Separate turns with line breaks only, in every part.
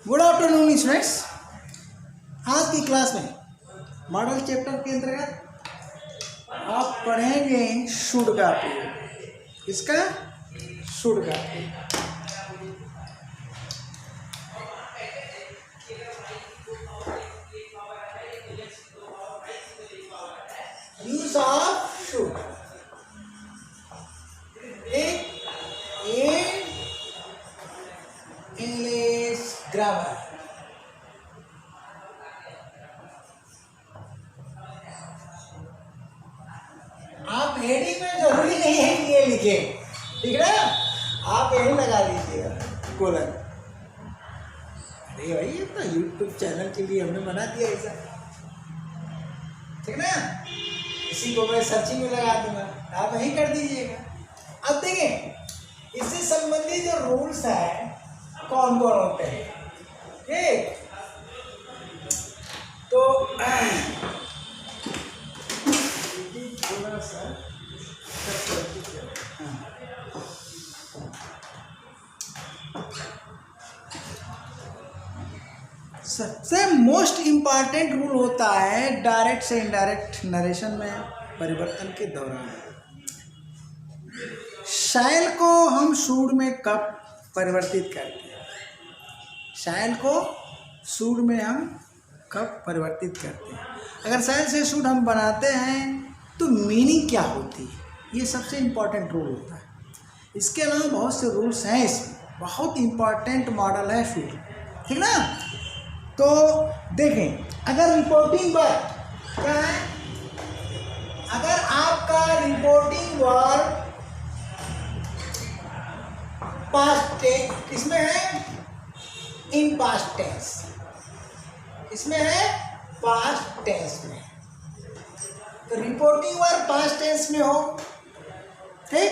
Good afternoon students. आज की class में मॉडल चैप्टर के अंतर्गत आप पढ़ेंगे शुड का प्रयोग। इसका शुड का use of should in English grammar. आप हेडिंग में जरूरी नहीं है कि ये लिखे, ठीक है ना, आप यही लगा लीजिएगा कोलन। अरे भाई ये तो यूट्यूब चैनल के लिए हमने बना दिया ऐसा, ठीक है ना। इसी को मैं सर्चिंग में लगा दूंगा, आप यही कर दीजिएगा। अब देखें इससे संबंधित जो रूल्स है कौन कौन होते हैं, ठीक। तो थोड़ा सा सबसे मोस्ट इम्पॉर्टेंट रूल होता है डायरेक्ट से इनडायरेक्ट नरेशन में परिवर्तन के दौरान। शैल को हम शुड में कब परिवर्तित करते हैं, शैल को शुड में हम कब परिवर्तित करते हैं। अगर शैल से शुड हम बनाते हैं तो मीनिंग क्या होती है, ये सबसे इम्पॉर्टेंट रूल होता है। इसके अलावा बहुत से रूल्स हैं, इसमें बहुत इम्पॉर्टेंट मॉडल है शुड, ठीक ना। तो देखें अगर रिपोर्टिंग वर्ब क्या है, अगर आपका रिपोर्टिंग वर्ब पास्ट टेंस किसमें है, इन पास्ट टेंस, इसमें है पास्ट टेंस में, तो रिपोर्टिंग वर्ब पास्ट टेंस में हो, ठीक।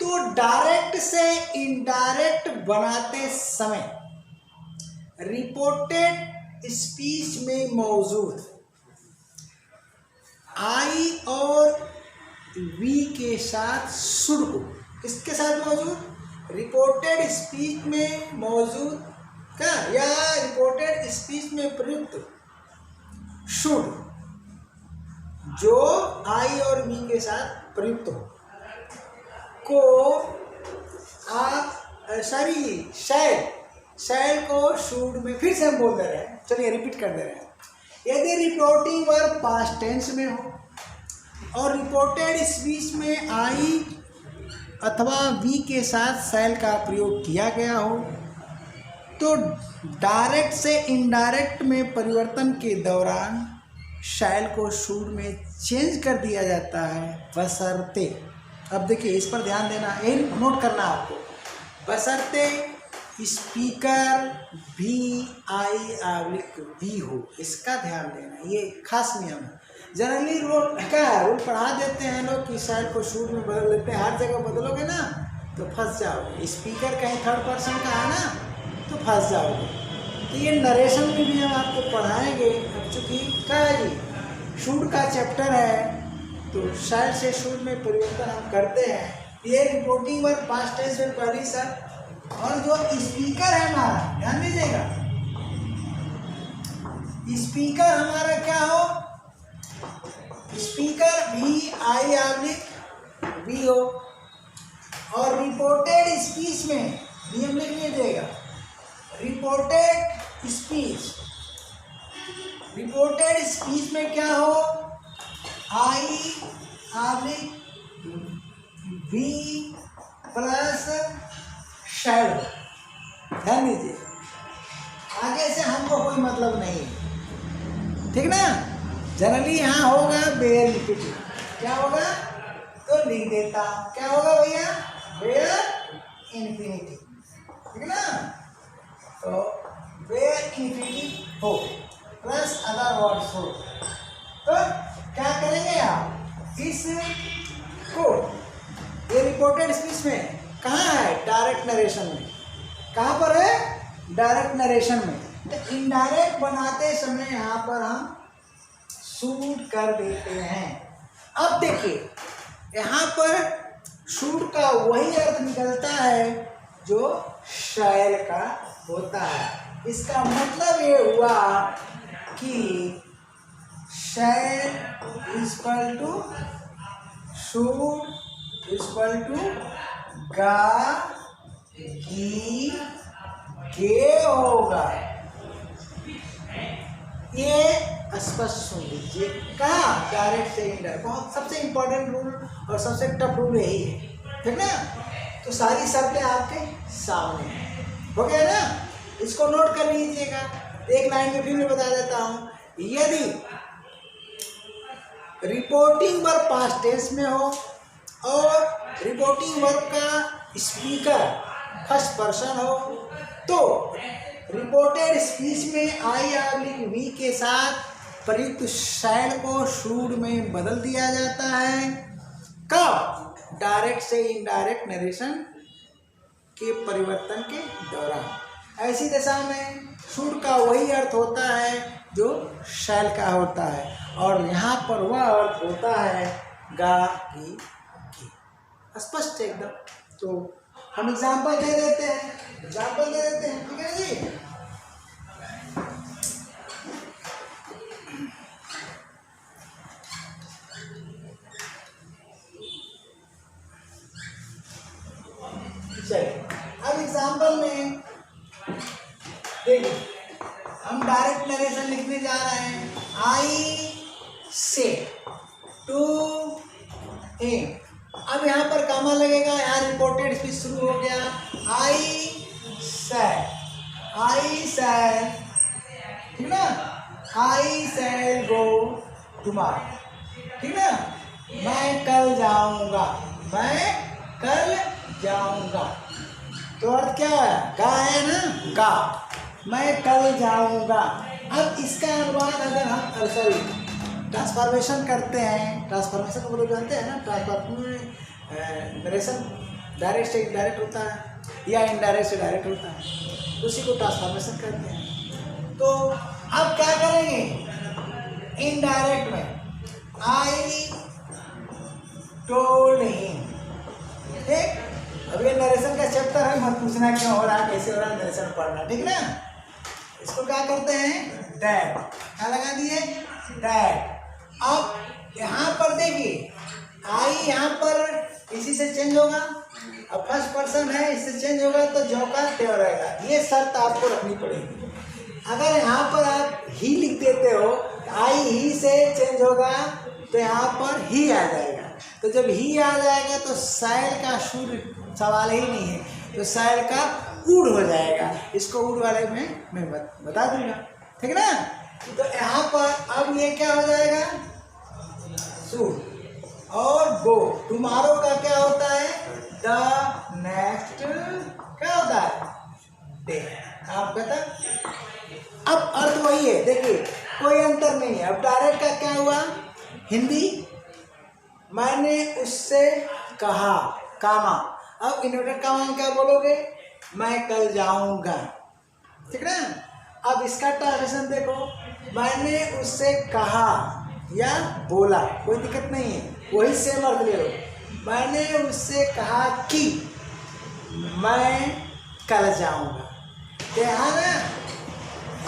तो डायरेक्ट से इनडायरेक्ट बनाते समय रिपोर्टेड स्पीच में मौजूद आई और वी के साथ शुड को, किसके साथ मौजूद, रिपोर्टेड स्पीच में मौजूद क्या, या रिपोर्टेड स्पीच में प्रयुक्त शुड जो आई और वी के साथ प्रयुक्त हो को आप शैल को शुड में, फिर से हम बोल दे रहे हैं, चलिए रिपीट कर दे रहे हैं। यदि रिपोर्टिंग वर्ब पास्ट टेंस में हो और रिपोर्टेड स्पीच में आई अथवा वी के साथ शैल का प्रयोग किया गया हो तो डायरेक्ट से इनडायरेक्ट में परिवर्तन के दौरान शैल को शुड में चेंज कर दिया जाता है, बशर्ते। अब देखिए इस पर ध्यान देना, ये नोट करना आपको, बशर्ते स्पीकर भी आई आविक भी हो, इसका ध्यान देना, ये खास नियम है। जनरली रूल क्या है, रूल पढ़ा देते हैं लोग कि शैल को शुड में बदल देते हैं, हर जगह बदलोगे ना तो फंस जाओगे। स्पीकर कहीं थर्ड पर्सन का है ना तो फंस जाओगे। तो ये नरेशन में भी हम आपको पढ़ाएंगे। अब चूँकि क्या है जी शुड का चैप्टर है तो शैल से शुड में परिवर्तन हम करते हैं। ये रिपोर्टिंग वर्ब पास्ट टेंस में पहली सर, और जो स्पीकर है हमारा, ध्यान दीजिएगा, स्पीकर हमारा क्या हो, स्पीकर भी आई आब्लिक भी हो, और रिपोर्टेड स्पीच में भी हम लिख लीजिएगा, रिपोर्टेड स्पीच, रिपोर्टेड स्पीच में क्या हो, आई आब्लिक भी प्लस शैल। ध्यान दीजिए, आगे से हमको कोई मतलब नहीं है, ठीक ना। जनरली यहाँ होगा बेयर इन्फिनिटिव, क्या होगा तो लिख देता, क्या होगा भैया, बेयर इन्फिनिटिव, ठीक है ना। तो बेयर इन्फिनिटिव हो प्लस अदर वर्ड्स हो, तो क्या करेंगे आप, इस को ये रिपोर्टेड स्पीच में कहाँ है, डायरेक्ट नरेशन में, कहाँ पर है, डायरेक्ट नरेशन में। तो इनडायरेक्ट बनाते समय यहाँ पर हम शुड कर देते हैं। अब देखिए यहाँ पर शुड का वही अर्थ निकलता है जो शैल का होता है। इसका मतलब ये हुआ कि shall equal to should equal to गा गी गे होगा। ये स्पष्ट सुन लीजिए। कहा डायरेक्ट से इनडायरेक्ट, बहुत सबसे इंपॉर्टेंट रूल और सबसे टफ रूल यही है, ठीक ना। तो सारी शर्तें आपके सामने हैं, हो गया ना। इसको नोट कर लीजिएगा। एक लाइन में फिर मैं बता देता हूँ। यदि रिपोर्टिंग वर्ब पास्ट टेंस में हो और रिपोर्टिंग वर्ब का स्पीकर फर्स्ट पर्सन हो तो रिपोर्टेड स्पीच में आई आर्लिक वी के साथ प्रयुक्त शैल को शुड में बदल दिया जाता है। कब? डायरेक्ट से इनडायरेक्ट नरेशन के परिवर्तन के दौरान। ऐसी दशा में शुड का वही अर्थ होता है जो शैल का होता है, और यहाँ पर वह अर्थ होता है गा गी गी। स्पष्ट है एकदम। तो हम एग्जाम्पल दे देते हैं, ठीक है जी। चलिए अब एग्जाम्पल में देखिए, हम डायरेक्ट नरेशन लिखने जा रहे हैं। आई से टू हिम। अब यहाँ पर कामा लगेगा, यहाँ रिपोर्टेड स्पीच शुरू हो गया। आई सैल, ठीक ना। आई सैल गो टुमारो, ठीक ना। मैं कल जाऊंगा, तो अर्थ क्या है? गा है ना, गा। मैं कल जाऊंगा। अब इसका अनुवाद अगर हम ट्रांसफॉर्मेशन करते हैं, ट्रांसफॉर्मेशन को लोग जानते हैं ना, ट्रांसफॉर्मेशन नरेशन डायरेक्ट से इनडायरेक्ट होता है या इनडायरेक्ट से डायरेक्ट होता है, उसी को ट्रांसफॉर्मेशन करते हैं। तो अब क्या करेंगे? इनडायरेक्ट में आई टोल्ड हिम, ठीक। अब ये नरेशन का चैप्टर है, मत पूछना क्यों हो रहा है, कैसे हो रहा है, नरेशन पढ़ना, ठीक ना। इसको क्या करते हैं? डैड, क्या लगा दिए? डैड। अब यहाँ पर देखिए, आई यहाँ पर इसी से चेंज होगा। अब फर्स्ट पर्सन है, इससे चेंज होगा तो जो का त्यों रहेगा। ये शर्त आपको रखनी पड़ेगी। अगर यहाँ पर आप ही लिख देते हो, आई ही से चेंज होगा तो यहाँ पर ही आ जाएगा। तो जब ही आ जाएगा तो सैल का शुड सवाल ही नहीं है, तो सैल का उड़ हो जाएगा। इसको उड़ वाले में मैं बता दूंगा, ठीक ना। तो यहाँ पर अब ये क्या हो जाएगा? शुड। और गो, टुमारो का क्या होता है? द नेक्स्ट क्या होता है? डे। आप बता, अब अर्थ वही है, देखिए कोई अंतर नहीं है। अब डायरेक्ट का क्या हुआ? हिंदी, मैंने उससे कहा, कामा। अब इन्वर्टेड कामा क्या बोलोगे? मैं कल जाऊंगा, ठीक ना। अब इसका ट्रांसलेशन देखो, मैंने उससे कहा या बोला, कोई दिक्कत नहीं है, वही सेम अर्थ ले लो। मैंने उससे कहा कि मैं कल जाऊंगा, यहाँ ना।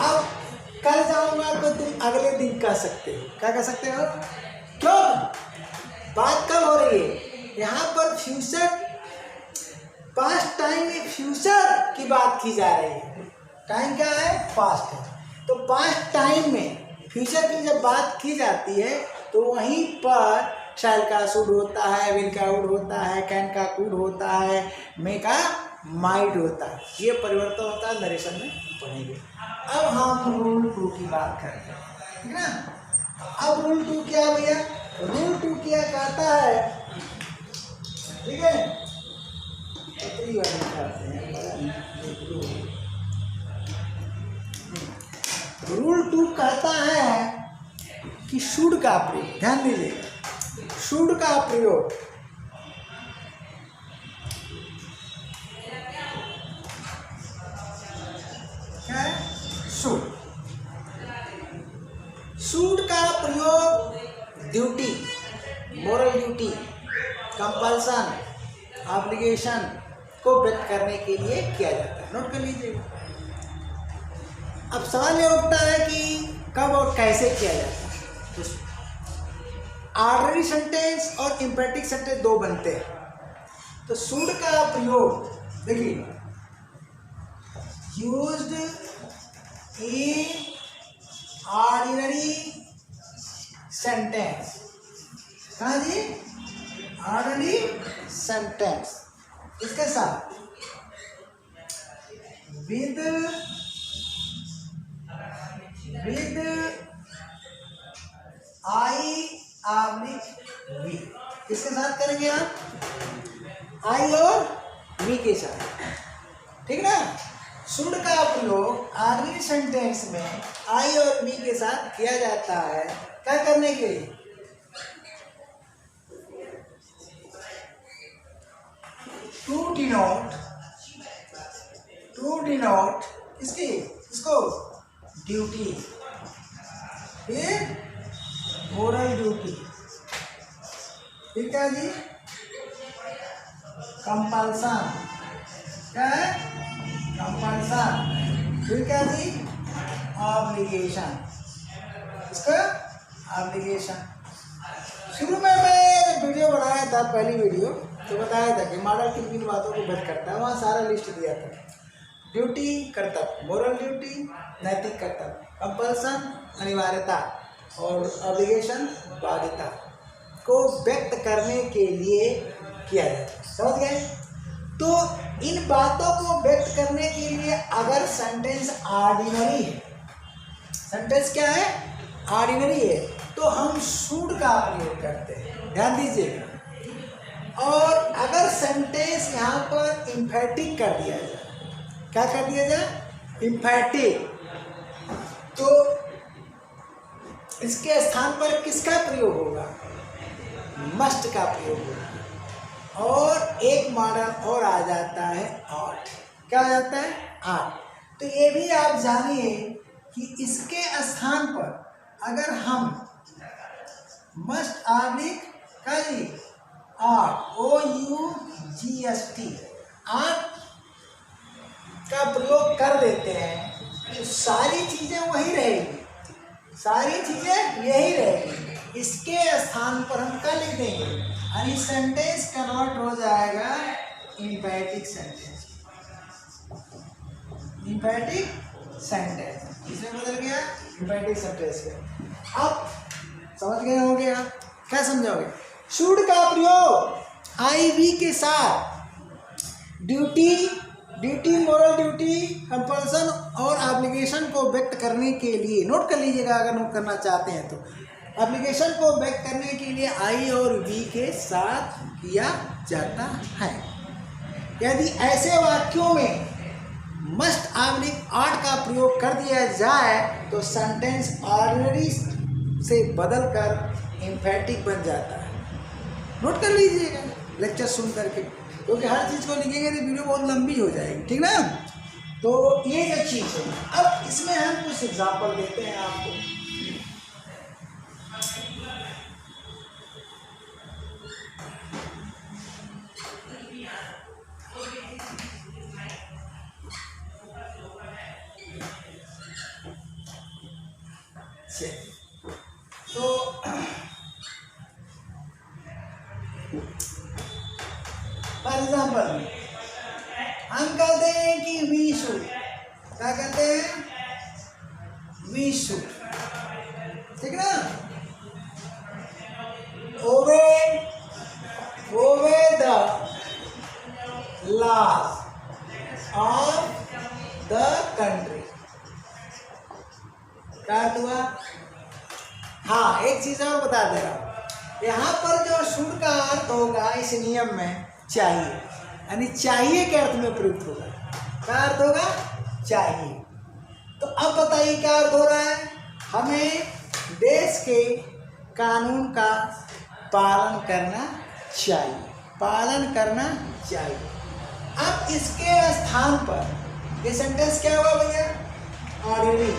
अब कल जाऊंगा तो तुम अगले दिन कह सकते हो। क्या कह सकते हो? क्यों? बात कब हो रही है? यहाँ पर फ्यूचर, पास्ट टाइम में फ्यूचर की बात की जा रही है। टाइम क्या है? पास्ट है। तो पास्ट टाइम में फ्यूचर की जब बात की जाती है तो वहीं पर शैल का शुड होता है, विल का वुड होता है, कैन का कुड होता है, मे का माइट होता है। ये परिवर्तन होता है, नरेशन में पढ़ेंगे। अब हम रूल 2 की बात करते हैं, ठीक ना। अब रूल 2 क्या भैया? रूल 2 क्या कहता है, ठीक है। रूल 2 कहता है कि शुड का प्रयोग, ध्यान दीजिए, शुड का प्रयोग क्या है? शुड। शुड का प्रयोग duty, moral duty, compulsion, obligation को व्यक्त करने के लिए किया जाता है। नोट कर लीजिएगा। अब सवाल ये उठता है कि कब और कैसे किया जाता है। तो ऑर्डनरी सेंटेंस और इम्पेरेटिव सेंटेंस दो बनते हैं। तो शुड का प्रयोग देखिए, यूज्ड इन ऑर्डिनरी सेंटेंस, कहा जी, ऑर्डिनरी सेंटेंस, इसके साथ विद आई वी, किसके साथ करेंगे आप, आई और वी के साथ, ठीक ना। शुड का प्रयोग ऑर्डिनरी सेंटेंस में आई और वी के साथ किया जाता है, क्या करने के लिए, टू डिनोट इसकी, इसको ड्यूटी, फिर मोरल ड्यूटी, ठीक है जी, कंपल्सन, क्या है, कंपल्सन, फिर क्या जी, ऑब्लिगेशन, इसका ऑब्लिगेशन। शुरू में मैं वीडियो बनाया था, पहली वीडियो, तो बताया था कि मॉडल किन किन बातों को भेद करता है, वहाँ सारा लिस्ट दिया था। ड्यूटी कर्तव्य, मोरल ड्यूटी नैतिक कर्तव्य, कंपल्सन अनिवार्यता और ऑब्लिगेशन बाध्यता को व्यक्त करने के लिए किया जाता है, समझ गए। तो इन बातों को व्यक्त करने के लिए अगर सेंटेंस ऑर्डिनरी है, सेंटेंस क्या है, ऑर्डिनरी है, तो हम शुड का प्रयोग करते हैं, ध्यान दीजिएगा। और अगर सेंटेंस यहाँ पर इम्फेटिक कर दिया जाए, क्या कर दिया जाए, इम्फेटिक, तो इसके स्थान पर किसका प्रयोग होगा, मस्ट का प्रयोग होगा। और एक मॉडल और आ जाता है आर्ट, क्या आ जाता है, आर्ट। तो ये भी आप जानिए कि इसके स्थान पर अगर हम मस्ट ऑब्लिक का जी आर्ट, OUGST, आर्ट का प्रयोग कर देते हैं, तो सारी चीज़ें वही रहेगी, सारी चीज़ें यही रहेगी। इसके स्थान पर हम क्या लिख देंगे, यानी सेंटेंस कन्वर्ट हो जाएगा इम्पेरेटिव सेंटेंस, इम्पेरेटिव सेंटेंस, इसमें बदल गया इम्पेरेटिव सेंटेंस में। अब समझ गए होंगे आप, क्या समझोगे। शुड का प्रयोग आई वी के साथ ड्यूटी, मोरल ड्यूटी, कंपल्सन और ऑब्लिगेशन को व्यक्त करने के लिए, नोट कर लीजिएगा अगर नोट करना चाहते हैं तो, ऑब्लिगेशन को व्यक्त करने के लिए आई और वी के साथ किया जाता है। यदि ऐसे वाक्यों में मस्ट ऑब्लिक आर्ट का प्रयोग कर दिया जाए तो सेंटेंस ऑर्डिनरी से बदलकर एम्फेटिक बन जाता है। नोट कर लीजिएगा लेक्चर सुन करके, क्योंकि हर चीज़ को लिखेंगे तो वीडियो बहुत लंबी हो जाएगी, ठीक ना। तो ये जो चीज़ है, अब इसमें हम कुछ एग्जाम्पल देते हैं आपको। तो फॉर एग्जाम्पल हम कहते हैं कि वी शुड, क्या कहते हैं, वी शुड, ठीक ना, obey the laws of the country, क्या हुआ। हाँ, एक चीज और बता दे रहा हूँ, यहाँ पर जो शुड का अर्थ होगा इस नियम में चाहिए, यानी चाहिए के अर्थ में प्रयुक्त होगा। क्या अर्थ होगा, चाहिए। तो अब बताइए क्या अर्थ हो रहा है, हमें देश के कानून का पालन करना चाहिए, पालन करना चाहिए। अब इसके स्थान पर ये सेंटेंस क्या हुआ भैया, ऑर्डिनरी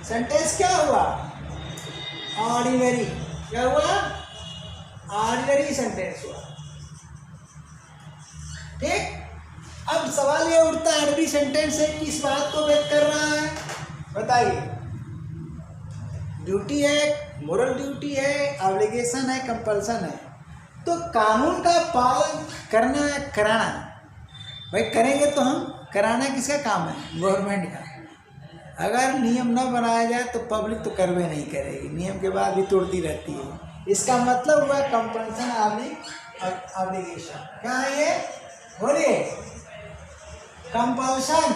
सेंटेंस क्या हुआ, ऑर्डिनरी, क्या हुआ, ऑर्डिनरी सेंटेंस हुआ, ठीक। अब सवाल ये उठता है ऑर्डिनरी सेंटेंस है किस बात को व्यक्त कर रहा है, बताइए, ड्यूटी है, मोरल ड्यूटी है, ऑब्लिगेशन है, कंपल्सन है। तो कानून का पालन करना है, कराना, भाई करेंगे तो हम, कराना किसका काम है? गवर्नमेंट का। अगर नियम न बनाया जाए तो पब्लिक तो करवे नहीं करेगी, नियम के बाद भी तोड़ती रहती है। इसका मतलब हुआ कंपल्सन ऑब्लिगेशन। क्या है ये? बोलिए, कंपल्सन,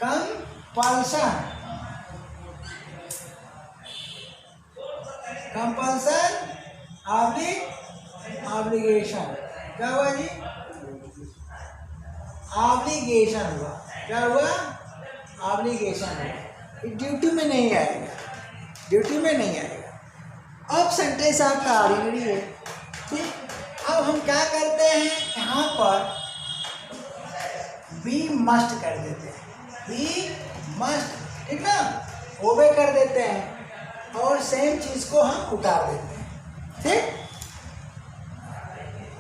कंपल्सन, कंपल्सन ऑब्लिगेशन। क्या हुआ जी? ऑब्लिगेशन हुआ। क्या हुआ? ऑब्लिगेशन हुआ। ड्यूटी में नहीं आएगा, ड्यूटी में नहीं आएगा। अब सेंटेंस आपका ऑर्डिनरी है, ठीक। अब हम क्या करते हैं, यहाँ पर बी मस्ट कर देते हैं, बी मस्ट, ठीक ना, ओबे कर देते हैं और सेम चीज को हम उतार देते हैं, ठीक।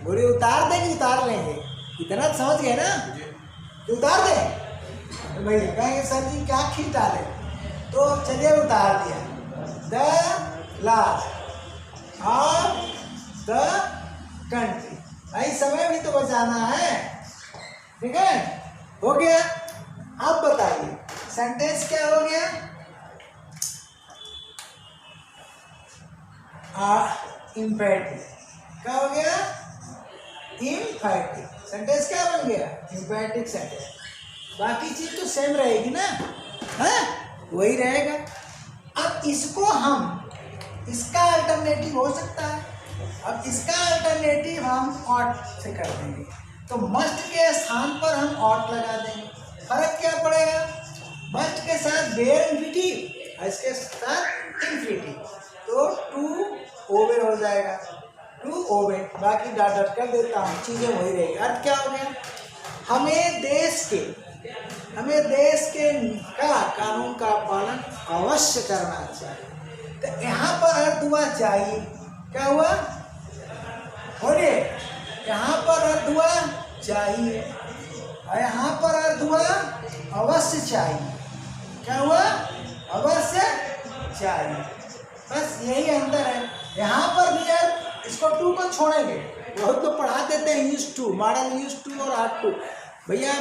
बोलिए उतार देंगे, उतार लेंगे, इतना तो समझ गए ना? उतार दें तो भाई कहेंगे सर जी क्या खींच डाले, तो चलिए उतार दिया। The last of the country, भाई समय भी तो बचाना है, ठीक है। हो गया। अब बताइए सेंटेंस क्या हो गया? इम्पेरेटिव। क्या हो गया? इम्पेरेटिव। सेंटेंस क्या बन गया? Imperative sentence. बाकी चीज तो सेम रहेगी ना, है वही रहेगा। अब इसको हम, इसका अल्टरनेटिव हो सकता है, अब इसका अल्टरनेटिव हम ऑट से कर देंगे, तो मस्ट के स्थान पर हम ऑट लगा देंगे। फर्क क्या पड़ेगा? मस्ट के साथ बेयर इंफिनिटिव, इसके साथ इंफिनिटिव, तो टू ओवे हो जाएगा, टू ओवे। बाकी डॉट डॉट कर देता हूँ, चीजें वही रहेगी। अर्थ क्या हो गया? हमें देश के का कानून का पालन अवश्य करना चाहिए। तो यहाँ पर अर्थ हुआ चाहिए। क्या हुआ? बोलिए, यहाँ पर अर्थ हुआ चाहिए और यहाँ पर अर्थ हुआ अवश्य चाहिए। क्या हुआ? अवश्य चाहिए। बस यही अंतर है। यहाँ पर भी अर्थ, इसको टू को छोड़ेंगे, बहुत लोग पढ़ा देते हैं use to, modal use to और आर टू। भैया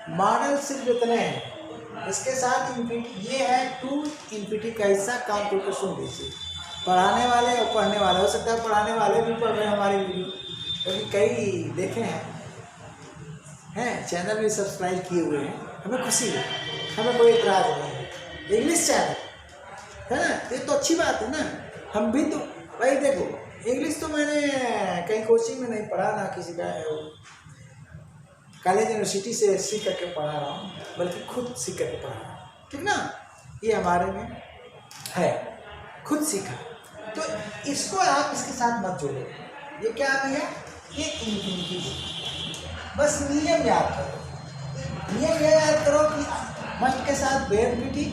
मॉडल सिर्फ इतने हैं, इसके साथ इन्फिनिटी, ये है टू इन्फिनिटी का हिस्सा। काम करके सुन लीजिए, पढ़ाने वाले और पढ़ने वाले, हो सकता है पढ़ाने वाले भी पढ़ रहे हैं हमारी वीडियो, क्योंकि कई देखे हैं चैनल भी सब्सक्राइब किए हुए हैं, हमें खुशी है, हमें कोई इतराज़ नहीं है। इंग्लिश चैनल है ना, ये तो अच्छी बात है ना। हम भी तो भाई देखो, इंग्लिश तो मैंने कहीं कोचिंग में नहीं पढ़ा, ना किसी का कॉलेज यूनिवर्सिटी से सीख करके पढ़ा रहा हूँ, बल्कि खुद सीख करके पढ़ा रहा हूँ, ठीक ना। ये हमारे में है, खुद सीखा। तो इसको आप इसके साथ मत जोड़ो। ये क्या आ गया? ये इन्फिनिटी। बस नियम याद करो, नियम ये याद करो कि मस्ट के साथ बेयर इन्फिनिटी,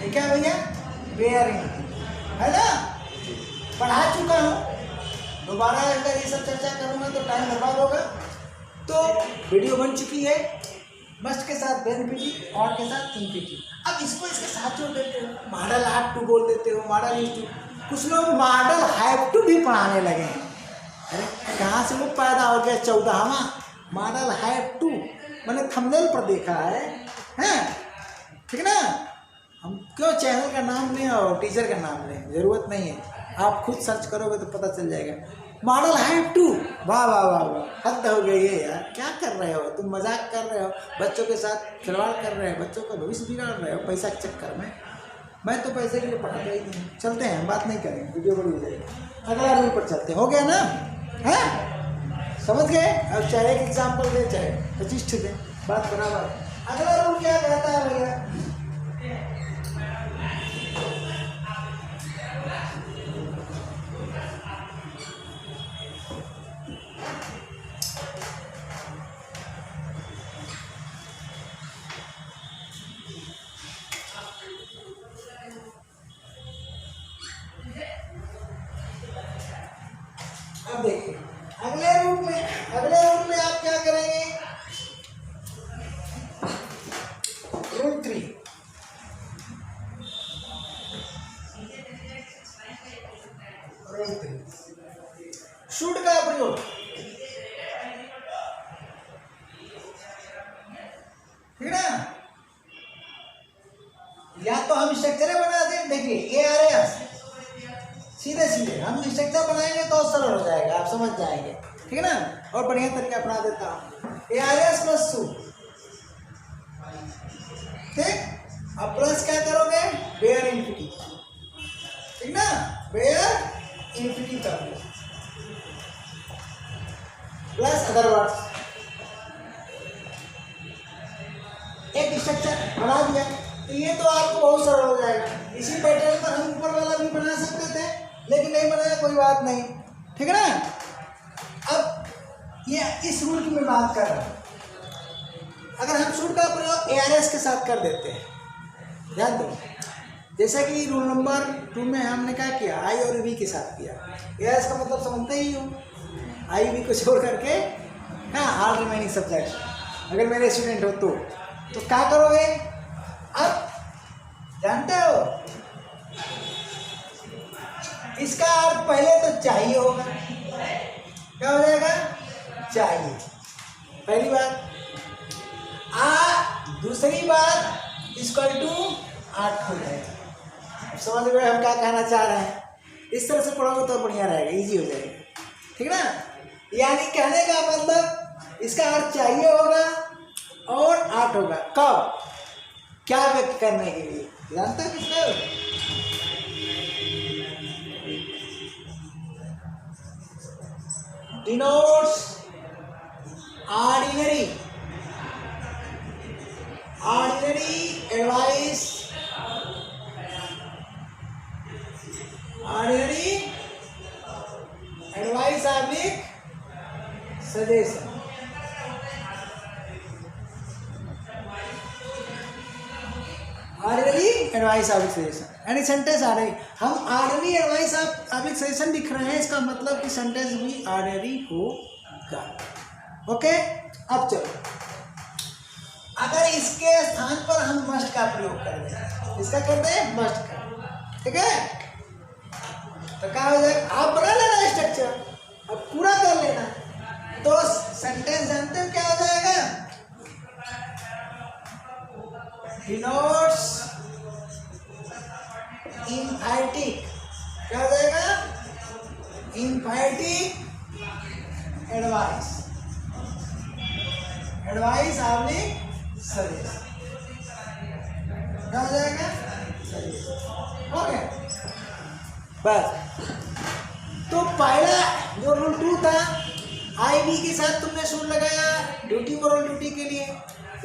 ये क्या भैया? बेयर इन्फिनिटी, है ना। पढ़ा चुका हूँ, दोबारा अगर ये सब चर्चा करूँगा तो टाइम बर्बाद होगा। तो वीडियो बन चुकी है, मस्ट के साथ बेयर इन्फिनिटी और के साथ इन्फिनिटी। अब इसको इसके साथ जोड़ देते हो, मॉडल हैव टू बोल देते हो, मॉडल यूज टू। कुछ लोग मॉडल हैव टू भी पढ़ाने लगे हैं। अरे कहाँ से वो पैदा हो गया 14वां मॉडल हैव टू? मैंने थंबनेल पर देखा है, हैं, ठीक ना। हम क्यों चैनल का नाम लें और टीचर का नाम लें? जरूरत नहीं है, आप खुद सर्च करोगे तो पता चल जाएगा। मॉडल हैव टू, वाह वाह वाह वाह, हद हो गई है यार। क्या कर रहे हो तुम? मजाक कर रहे हो, बच्चों के साथ खिलवाड़ कर रहे हो, बच्चों का भविष्य बिगाड़ रहे हो पैसा के चक्कर में। मैं तो पैसे के लिए पढ़ाता ही नहीं। चलते हैं, बात नहीं करेंगे, वीडियो बड़ी हो जाएगी। अगला रूल पर चलते हैं, हो गया ना, है समझ गए? अब चाहे एक एग्जाम्पल दे, चाहे 25 दें, बात बराबर है। अगला रूल क्या कहता है भैया? अब देखिए अगले रूप में आप क्या करेंगे? रूल 3 ठीक है ना। या तो हम स्ट्रक्चर बना दें, देखिए ये आ रहे हैं सीधे सीधे, हम स्ट्रक्चर बनाएंगे तो सरल हो जाएगा, आप समझ जाएंगे, ठीक है ना। और बढ़िया तरीका अपना देता हूँ, A R S plus two, ठीक। अब प्लस क्या करोगे, बेयर इन्फिनिटी, ठीक ना, बेयर इन्फिनिटी करोगे प्लस अदर वर्ड्स। एक स्ट्रक्चर बना दिया तो ये तो आपको बहुत सरल हो जाएगा। इसी पैटर्न पर हम ऊपर वाला भी बना सकते थे, लेकिन नहीं बनाया, कोई बात नहीं, ठीक है ना। अब ये इस रूल की मैं बात कर रहा हूँ, अगर हम सूट का प्रयोग ARS के साथ कर देते हैं, ध्यान दो, जैसा कि रूल नंबर 2 में हमने क्या किया, आई और वी के साथ किया। ARS का मतलब समझते ही हो, आई वी को छोड़ करके हाँ ऑल रिमेनिंग सब्जेक्ट। अगर मेरे स्टूडेंट हो तो क्या करोगे, अब जानते हो इसका अर्थ पहले तो चाहिए होगा, क्या हो जाएगा, चाहिए, पहली बात। दूसरी बात इक्वल टू 8 हो जाएगा। समझ गए हम क्या कहना चाह रहे हैं, इस तरह से पढ़ोगे तो बढ़िया रहेगा, इजी हो जाएगा, ठीक ना। यानी कहने का मतलब इसका अर्थ चाहिए होगा और 8 होगा, कब, क्या व्यक्त करने के लिए, जानते हो किसका, denotes ordinary advice, ordinary advice oblique suggestion. Ordinary advice oblique suggestion, यानी सेंटेंस आ रही, हम ऑर्डिनरी एडवाइस ऑब्लिक सजेशन लिख रहे हैं, इसका मतलब कि सेंटेंस भी ऑर्डिनरी होगा। ओके, अब चलो, अगर इसके स्थान पर हम मस्ट का प्रयोग कर दें, इसका करते हैं मस्ट का, ठीक है, तो क्या हो जाएगा, आप बना लेना स्ट्रक्चर, अब पूरा कर लेना, तो सेंटेंस जानते हो क्या हो जाएगा, डिनोट्स इम्फैटिक, क्या हो जाएगा, इम्फैटिक एडवाइस ऑब्लिक सजेशन, क्या हो जाएगा, हो गया बस। तो पहला जो रूल 2 था, आई बी के साथ तुमने सूट लगाया ड्यूटी मोरल ड्यूटी के लिए,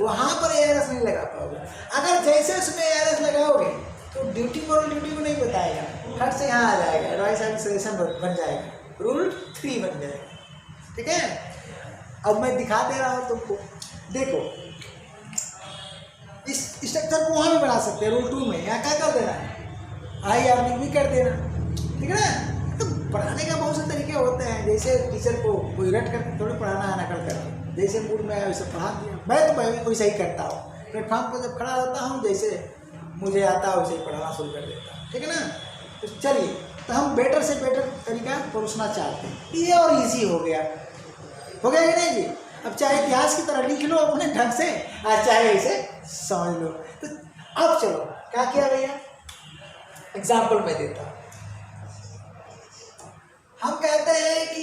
वहाँ पर ARS नहीं लगा पाओगे। अगर जैसे उसमें ARS लगाओगे तो ड्यूटी मोरल ड्यूटी को नहीं बताएगा, फट से यहाँ आ जाएगा, एडवाइस ऑब्लिक सजेशन बन जाएगा, रूल 3 बन जाएगा, ठीक है। अब मैं दिखा दे रहा हूँ तुमको, देखो इस स्ट्रक्चर को वहाँ भी बना सकते हैं रूल 2 में, यहाँ क्या कर देना है, आई ऑब्लिक भी कर देना, ठीक है ना। तो पढ़ाने का बहुत से तरीके होते हैं, जैसे टीचर को कोई रट कर थोड़ी पढ़ाना है नकल करके, जैसे मूड में आया वैसे पढ़ा दिया, मैं तो वैसे ही करता हूँ, प्लेटफॉर्म पर जब खड़ा होता हूँ जैसे मुझे आता है वैसे ही पढ़ाना शुरू कर देता हूँ, ठीक है ना। तो चलिए, तो हम बेटर से बेटर तरीका परोसना चाहते हैं, ये और ईजी हो गया कि नहीं जी। अब चाहे इतिहास की तरह लिख लो अपने ढंग से, और चाहे इसे समझ लो। तो अब चलो क्या किया भैया, एग्जाम्पल मैं देता हूँ। हम कहते हैं कि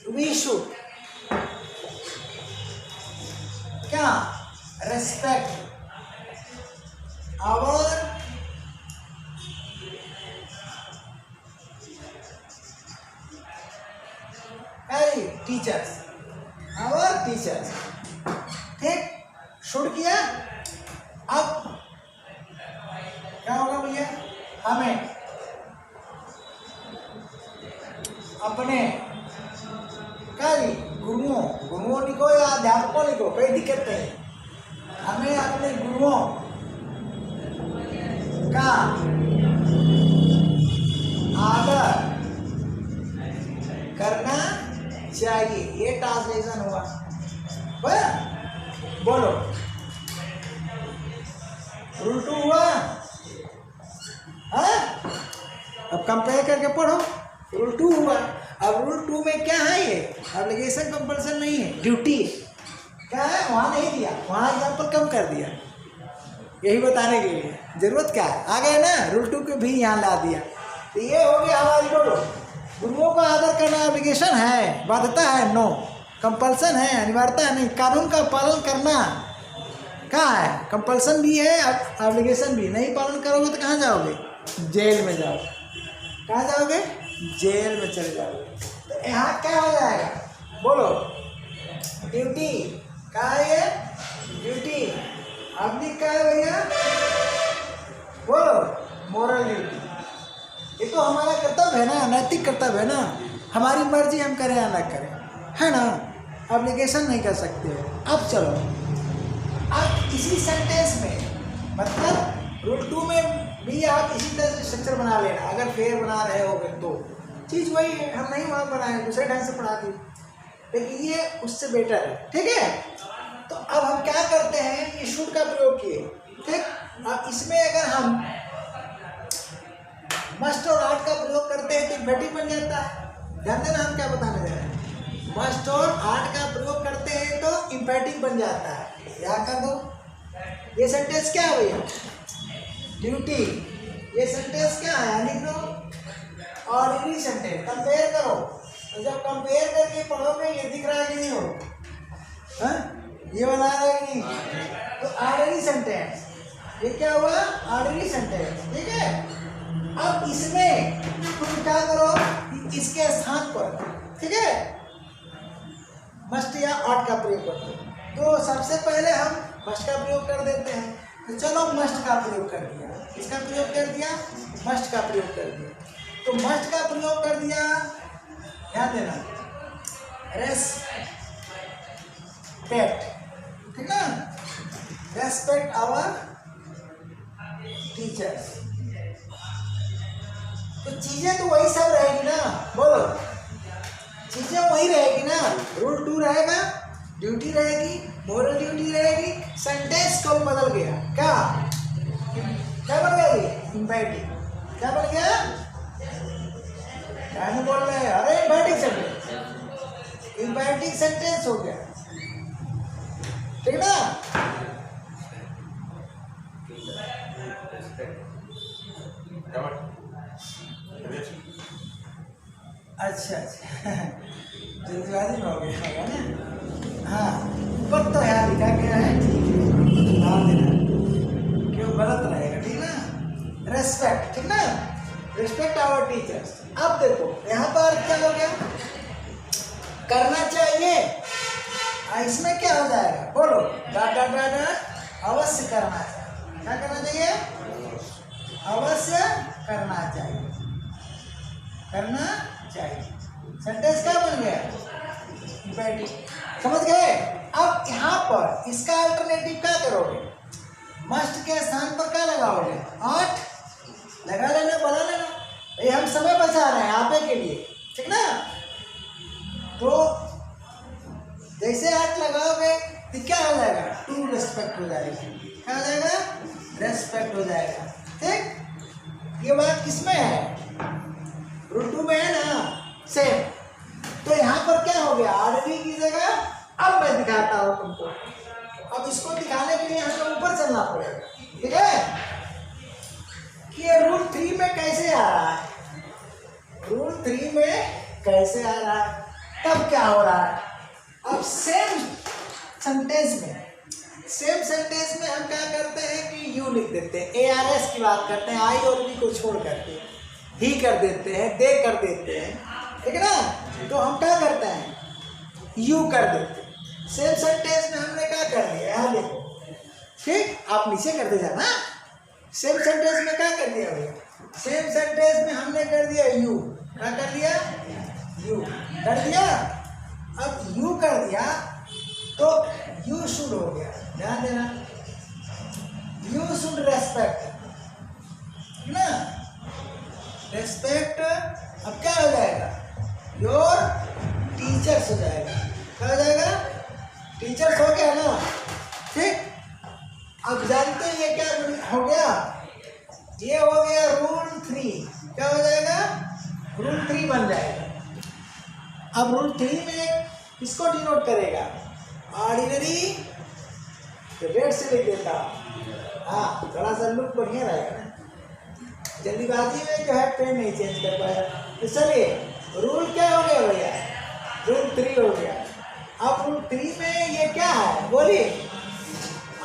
वी शुड क्या, रेस्पेक्ट आवर टीचर्स, ठीक, शुड किया। अब क्या होगा भैया, हमें अपने गुरुओं लिखो या अध्यापकों लिखो, कोई दिक्कत नहीं, हमें अपने गुरुओं का आदर करना चाहिए, ये ट्रांसलेशन हुआ, बोलो रूल 2 हुआ, अब कंपेयर करके पढ़ो, रूल 2 हुआ। अब रूल 2 में क्या है, ये ऑब्लिगेशन कंपल्सन नहीं है, ड्यूटी, क्या है, वहाँ नहीं दिया, वहाँ एग्जाम्पल कम कर दिया, यही बताने के लिए। जरूरत क्या है, आ गए ना, रूल 2 को भी यहाँ ला दिया। तो ये हो गया हमारी बोलो, गुरुओं का आदर करना ऑब्लिगेशन है, बाध्यता है, नो, कंपल्सन है, अनिवार्यता है नहीं, कानून का पालन करना क्या है, कंपल्सन भी है, ऑब्लिगेशन भी। नहीं पालन करोगे तो कहाँ जाओगे, जेल में जाओगे। कहाँ जाओगे, जेल में चले जाओगे। तो यहाँ क्या हो जाएगा, बोलो, ड्यूटी क्या है, ये ड्यूटी, ऑब्लिक क्या है भैया, बोलो, मोरल ड्यूटी। ये तो हमारा कर्तव्य है ना, नैतिक कर्तव्य है ना, हमारी मर्जी हम करें या ना करें, है ना, ऑब्लिगेशन नहीं कर सकते हो। अब चलो, अब इसी सेंटेंस में मतलब रूल 2 में भी आप इसी तरह से स्ट्रक्चर बना लेना, अगर फेयर बना रहे होगे तो चीज़ वही है, हम नहीं वहाँ बनाए, दूसरे ढंग से पढ़ा दी, लेकिन ये उससे बेटर है, ठीक है। तो अब हम क्या करते हैं, ये शुड का प्रयोग किए, ठीक। अब इसमें अगर हम मस्ट और आर्ट का प्रयोग करते हैं तो इम्पेटिव बन जाता है। ध्यान देना हम क्या बताने जा रहे हैं, मस्ट और आर्ट का प्रयोग करते हैं तो इम्पेटिव बन जाता है। याद कर दो, ये सेंटेंस क्या है भैया, ड्यूटी, ये सेंटेंस क्या है, लिख दो, ऑर्डिनरी सेंटेंस। कंपेयर करो, तो जब कंपेयर करके पढ़ोगे ये दिख रहा है कि नहीं हो, ये बना रहा है कि नहीं, तो ऑर्डिनरी सेंटेंस, ये क्या हुआ, ऑर्डिनरी सेंटेंस, ठीक है। अब इसमें तुम क्या करो, इसके स्थान पर, ठीक है, मस्ट या ऑट का प्रयोग करते हैं। तो सबसे पहले हम मस्ट का प्रयोग कर देते हैं, तो चलो मस्ट का प्रयोग कर दिया, इसका प्रयोग कर दिया, मस्ट का प्रयोग कर दिया। तो मस्ट का प्रयोग कर दिया, ध्यान देना, रेस्पेक्ट, ठीक है, रेस्पेक्ट आवर टीचर्स। तो चीजें तो वही सब रहेगी ना, बोलो, चीजें वही रहेगी ना, रूल 2 रहेगा, ड्यूटी रहेगी, मोरल ड्यूटी रहेगी, सेंटेंस कब बदल गया, क्या बन गया, इम्पेटिव, क्या बन गया, क्या बोल रहे हैं, अरे इम्पेटिव सेंटेंस, इम्पेटिव सेंटेंस हो गया, ठीक ना। अच्छा जल्दीबाजी में हो गया होगा ना, हाँ, ऊपर तो यहाँ लिखा गया है, ठीक है, ध्यान देना क्यों गलत रहेगा, ठीक ना, रेस्पेक्ट, ठीक ना, रिस्पेक्ट आवर टीचर्स। अब देखो यहाँ पर क्या हो गया, करना चाहिए, इसमें क्या हो जाएगा, बोलो, अवश्य करना चाहिए, क्या करना चाहिए, अवश्य करना चाहिए, करना चाहिए, सेंटेंस क्या बन गया, इम्पेरेटिव, समझ गए। अब यहाँ पर इसका अल्टरनेटिव क्या करोगे, मस्ट के स्थान पर क्या लगाओगे, ऑट लगा लेना, बना लेना, ये हम समय बचा रहे हैं आपे के लिए, ठीक ना। तो जैसे ऑट लगाओगे तो क्या हो जाएगा, टू रेस्पेक्ट हो जाएगी, क्या हो जाएगा, रेस्पेक्ट हो जाएगा, ठीक। ये बात किसमें है, रूल 2 में है ना, सेम। तो यहाँ पर क्या हो गया, ऑर्डिनरी की जगह, अब मैं दिखाता हूँ तुमको, अब इसको दिखाने के लिए हमें ऊपर चलना पड़ेगा, ठीक है, कि ये रूल 3 में कैसे आ रहा है, रूल 3 में कैसे आ रहा है, तब क्या हो रहा है। अब सेम सेंटेंस में हम क्या करते हैं कि यू लिख देते हैं, ARS की बात करते हैं, आई और बी को छोड़ करके ही कर देते हैं, दे कर देते हैं, ठीक है ना। तो हम क्या करते हैं, यू कर देते हैं। सेम सेंटेंस में हमने क्या कर दिया, यहाँ देखो, ठीक, आप नीचे करते जाना। सेम सेंटेंस में क्या कर दिया भैया, सेम सेंटेंस में हमने कर दिया यू, क्या कर दिया, यू कर दिया। अब यू कर दिया तो यू शुड हो गया, ध्यान देना, यू शुड रेस्पेक्ट, ना, रेस्पेक्ट। अब क्या हो जाएगा, योर टीचर्स हो जाएगा, क्या हो जाएगा, टीचर्स हो गया ना, ठीक। अब जानते हैं ये क्या हो गया, ये हो गया रूल 3, क्या हो जाएगा, रूल 3 बन जाएगा। अब रूल 3 में किसको डिनोट करेगा, ऑर्डिनरी, रेड से लिख देता, हाँ थोड़ा सा लुक बढ़िया रहेगा ना, जल्दीबाजी में जो है पेन नहीं चेंज कर पाया। तो चलिए रूल क्या हो गया भैया, रूल 3 हो गया। अब रूल 3 में ये क्या है बोलिए,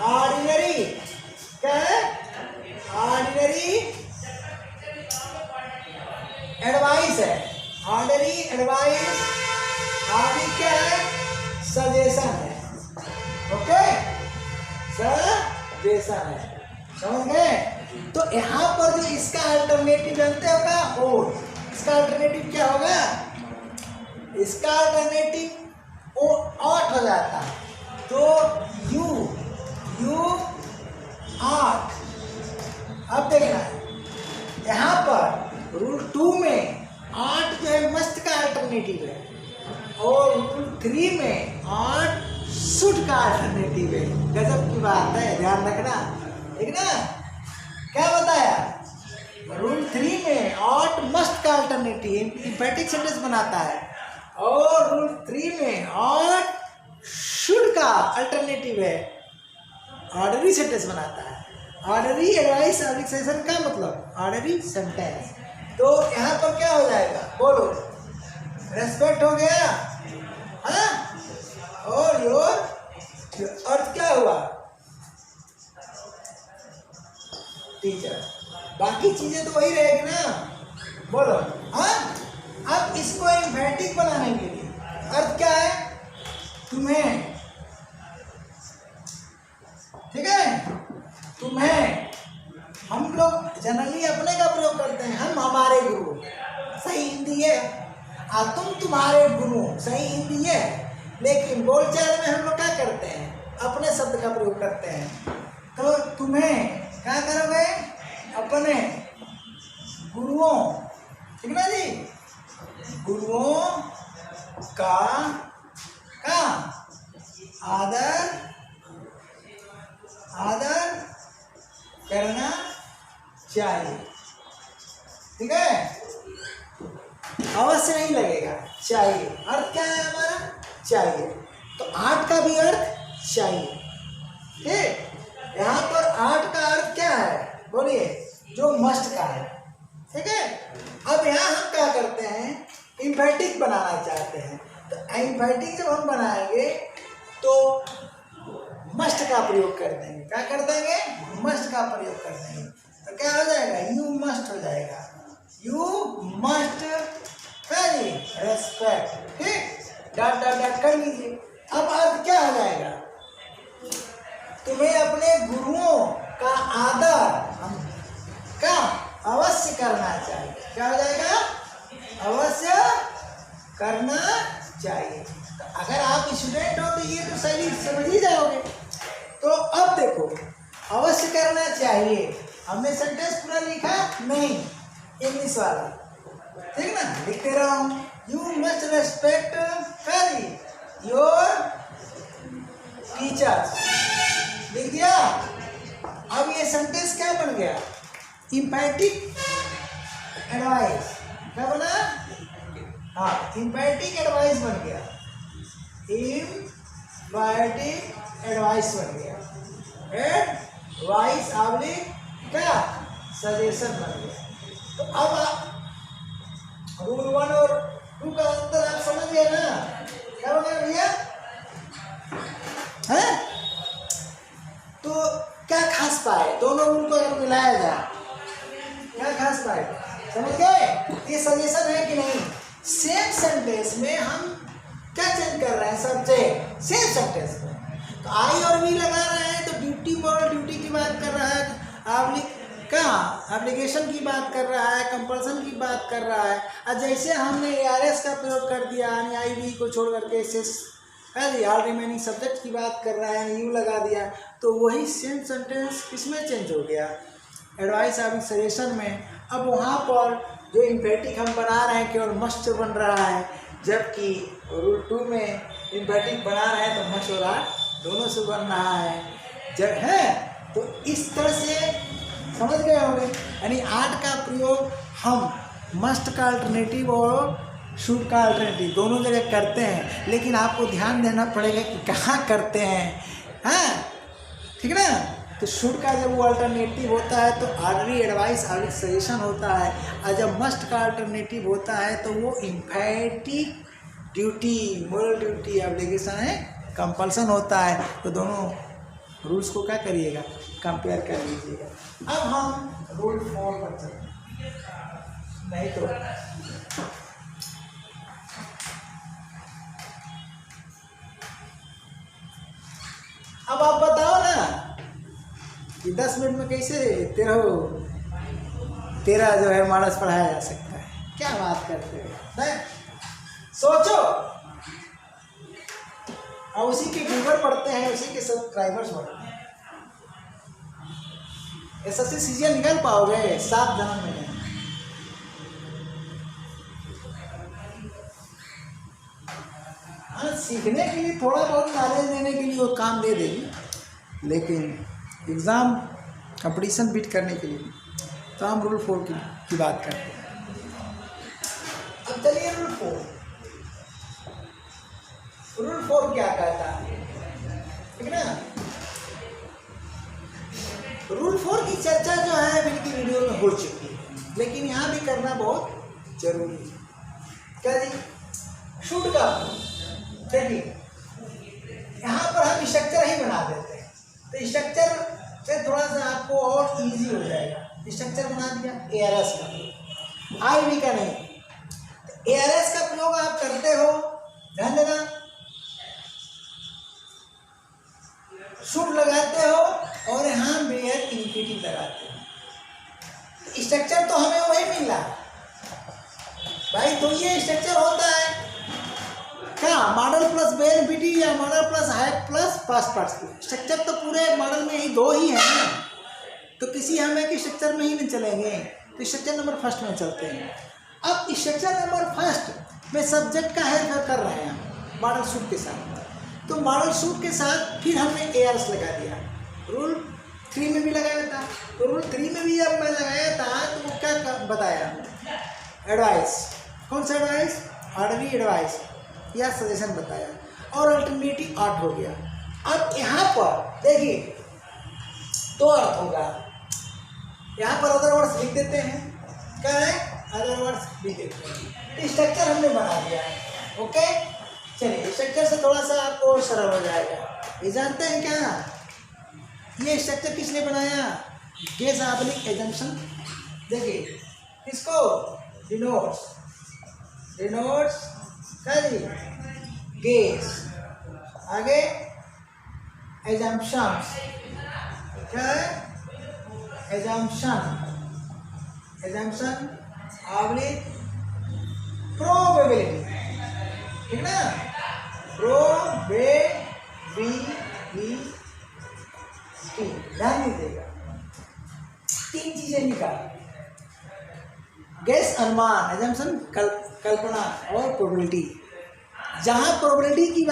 ऑर्डिनरी क्या है, ऑर्डिनरी एडवाइस है, ऑर्डिनरी एडवाइस, आदि क्या है, सजेशन है, ओके सजेशन है, समझ गए। तो यहाँ पर जो इसका अल्टरनेटिव जानते होगा, और इसका अल्टरनेटिव क्या होगा, इसका अल्टरनेटिव ओ 8 हो जाता, तो यू 8। अब देखना यहाँ पर रूल 2 में 8 जो है मस्ट का अल्टरनेटिव है, और रूल 3 में 8 शुड का अल्टरनेटिव है। गजब की बात है, ध्यान रखना, ठीक ना। क्या बताया, रूल 3 में 8 मस्ट का अल्टरनेटिव इंपैटिक सेंटेंस बनाता है, और रूल 3 में 8 शुड का अल्टरनेटिव है ऑर्डनरी सेंटेंस बनाता है। ऑर्डनरी एडवाइस ऑब्लिक सजेशन का मतलब ऑर्डनरी सेंटेंस। तो यहाँ पर क्या हो जाएगा बोलो, रेस्पेक्ट हो गया, हाँ, और योर अर्थ क्या हुआ, टीचर। बाकी चीजें तो वही रहेगी ना, बोलो हाँ। अब इसको एम्फैटिक बनाने के लिए अर्थ क्या है, तुम्हें, ठीक है, तुम्हें। हम लोग जनरली अपने का प्रयोग करते हैं, हम हमारे गुरु, सही हिंदी है, तुम तुम्हारे गुरु, सही हिंदी है। लेकिन बोलचाल में हम लोग क्या करते हैं, अपने शब्द का प्रयोग करते हैं। तो तुम्हें क्या करोगे, अपने गुरुओं, ठीक ना जी, गुरुओं का आदर करना चाहिए, ठीक है, अवश्य नहीं लगेगा, चाहिए। अर्थ क्या है हमारा, चाहिए। तो 8 का भी अर्थ चाहिए, ठीक। यहाँ पर 8 का अर्थ क्या है बोलिए, जो मस्ट का है, ठीक है। अब यहाँ हम क्या करते हैं, इम्फैटिक बनाना चाहते हैं। तो इम्फैटिक जब हम बनाएंगे तो मस्ट का प्रयोग कर देंगे, क्या कर देंगे, मस्ट का प्रयोग कर देंगे। तो क्या हो जाएगा, यू मस्ट हो जाएगा, यू मस्ट रेस्पेक्ट, ठीक, डॉट डॉट डॉट कर लीजिए। अब अर्थ क्या हो जाएगा, तुम्हें अपने गुरुओं का आदर का अवश्य करना चाहिए, क्या हो जाएगा, अवश्य करना चाहिए। तो अगर आप स्टूडेंट हो तो ये तो सही समझ ही जाओगे। तो अब देखो, अवश्य करना चाहिए, हमने सेंटेंस पूरा लिखा नहीं, इंग्लिश वाला, ठीक ना, लिखते रहा हूँ, you must respect your teachers, लिख दिया। अब ये सेंटेंस क्या बन गया, इम्पैटिक एडवाइस, क्या बना, हाँ इम्पैटिक एडवाइस बन गया, इम्पैटिक एडवाइस बन गया, एडवाइस ऑब्लिक क्या, सजेशन बन गया। तो अब आप रूल 1 और 2 का अंतर आप समझ गए ना, क्या बन गया भैया, है। तो क्या खास पाए, दोनों रूल को अगर मिलाया जाए क्या खास पाए, समझ गए, ये सजेशन है कि नहीं। सेम सेंटेंस में हम क्या चेंज कर रहे हैं, सब्जेक्ट सेम सेंटेंस में, तो आई और वी लगा रहे हैं, तो ड्यूटी पर ड्यूटी की बात कर रहा है, ऑब्लिक क्या एप्लीकेशन की बात कर रहा है, कंपल्सन की बात कर रहा है। और जैसे हमने ARS का प्रयोग कर दिया, यानी आई वी को छोड़ करके सेस ऑल रिमेनिंग सब्जेक्ट की बात कर रहा है, यू लगा दिया, तो वही सेम सेंटेंस किसमें चेंज हो गया, एडवाइस ऑब्लिक सजेशन में। अब वहाँ पर जो इम्पैटिक हम बना रहे हैं केवल मस्ट बन रहा है, जबकि रूल 2 में इम्पैटिक बना रहे हैं तो मस्ट और आर्ट दोनों से बन रहा है, जब है। तो इस तरह से समझ गए होंगे, यानी आर्ट का प्रयोग हम मस्ट का अल्टरनेटिव और शुड का अल्टरनेटिव दोनों जगह करते हैं, लेकिन आपको ध्यान देना पड़ेगा कि कहाँ करते हैं। हाँ ठीक ना। तो शुड का जब वो अल्टरनेटिव होता है तो ऑर्डरी एडवाइस ऑर्डरी सजेशन होता है, और जब मस्ट का अल्टरनेटिव होता है तो वो imperative duty, moral duty, obligation है, कंपल्सन होता है। तो दोनों रूल्स को क्या करिएगा, कंपेयर कर लीजिएगा। अब हम रूल 4 पर चलते हैं, नहीं तो अब आप बताओ ना कि 10 मिनट में कैसे तेरा जो है मानस पढ़ाया जा सकता है। क्या बात करते हो, सोचो। और उसी के व्यूवर पढ़ते हैं, उसी के सब्सक्राइबर्स बढ़ते हैं। एसएससी सीजीएल निकाल पाओगे 7 जन्म में? हाँ, सीखने के लिए थोड़ा बहुत नॉलेज देने के लिए वो काम दे देगी, लेकिन एग्ज़ाम कंपटीशन बीट करने के लिए तो हम रूल 4 की बात करते हैं। अब चलिए रूल 4 क्या कहता है, ठीक ना। रूल 4 की चर्चा जो है बिल्कुल वीडियो में हो चुकी है, लेकिन यहाँ भी करना बहुत जरूरी है। क्या जी, शुड का देखिए यहाँ पर हम स्ट्रक्चर ही बना देते हैं, तो स्ट्रक्चर से थोड़ा सा आपको और इजी हो जाएगा। स्ट्रक्चर बना दिया एआरएस का, आईवी का नहीं। तो एआरएस का प्रयोग आप करते हो, ध्यान देना, शुड लगाते हो और यहाँ बेयर इनिक्विटी लगाते हो। स्ट्रक्चर तो हमें वही मिला भाई, तो ये स्ट्रक्चर होता है क्या, मॉडल प्लस बेनिफिटी या model plus hype plus past participle. Structure तो पूरे मॉडल में ही 2 ही है ना, तो किसी हम एक स्ट्रक्चर में ही नहीं चलेंगे, तो स्ट्रक्चर नंबर फर्स्ट में चलते हैं। अब स्ट्रक्चर नंबर फर्स्ट में सब्जेक्ट का हेल्प कर रहे हैं हम मॉडल सूट के साथ, तो मॉडल सूट के साथ फिर हमने एआरएस लगा दिया। रूल 3 में भी लगाया था, तो रूल 3 में भी जब मैं लगाया था तो वो क्या बताया, एडवाइस, कौन सा एडवाइस, ऑर्डरी एडवाइस या सजेशन बताया, और अल्टरनेटिव 8 हो गया। अब यहाँ पर देखिए 2 अर्थ होगा, यहाँ पर अदर वर्ड्स लिख देते हैं, क्या है, अदर वर्ड्स लिख देते हैं। तो स्ट्रक्चर हमने बना दिया है, ओके। चलिए स्ट्रक्चर से थोड़ा सा आपको और सरल हो जाएगा। ये जानते हैं क्या, ये स्ट्रक्चर किसने बनाया, गेज ऑब्लिक एजम्पशन। देखिए किसको, डिनोट्स क्या जी, गेज, आगे एजम्पशंस, क्या है, एजम्पशन ऑब्लिक प्रोबेबिलिटी, ठीक ना, प्रोबेबिलिटी। ध्यान दीजिएगा 3 चीजें निकाल, गेस अनुमान, एजम्पशन कल्पना, और प्रोबेबिलिटी। जहाँ प्रोबेबिलिटी की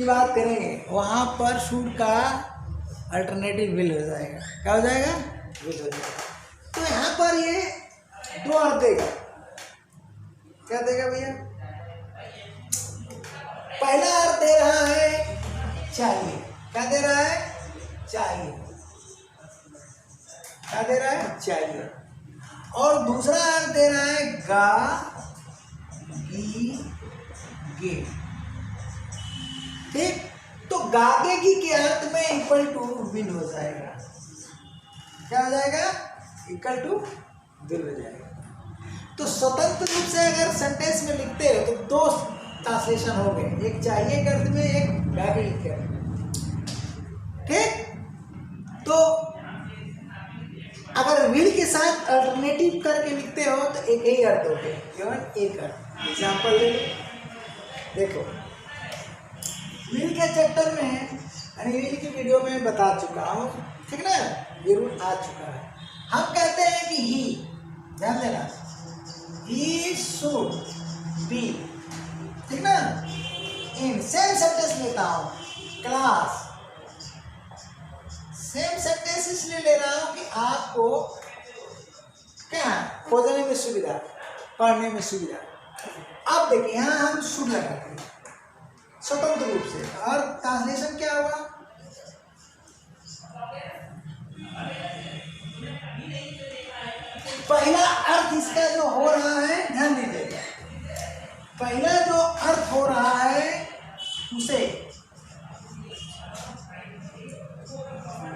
बात करेंगे वहाँ पर शुड का अल्टरनेटिव विल हो जाएगा। क्या हो जाएगा, विल हो जाएगा। तो यहाँ पर ये 2 अर्थ देगा। क्या देगा भैया, पहला अर्थ दे रहा है चाहिए, क्या दे रहा है, चाहिए, क्या दे रहा है, चाहिए। और दूसरा अर्थ दे रहा है गे, ठीक। तो गागेगी के अर्थ में इक्वल टू विल हो जाएगा। क्या हो जाएगा, इक्वल टू विल हो जाएगा। तो स्वतंत्र रूप से अगर सेंटेंस में लिखते हो तो 2 ट्रांसलेशन हो गए, एक चाहिए के अर्थ में, एक गागेगी के अर्थ में, ठीक। तो अगर विल के साथ अल्टरनेटिव करके लिखते हो तो एक ही अर्थ हो गया, केवल एक अर्थ। एग्जाम्पल ले लो, देखो विल के चैप्टर में यानी विल की वीडियो में बता चुका हूँ, ठीक ना, ये रूल आ चुका है। हम कहते हैं कि ही, ध्यान देना, ही शुड बी, ठीक ना, इन सेम सेंटेंस लेता हूँ, क्लास, सेम सेंटेंस इसलिए ले रहा हूँ कि आपको क्या खोजने में सुविधा, पढ़ने में सुविधा। अब देखिए यहाँ हम शुड लगाते हैं स्वतंत्र रूप से, और ट्रांसलेशन क्या होगा, पहला अर्थ इसका जो हो रहा है, ध्यान दीजिएगा, पहला जो अर्थ हो रहा है उसे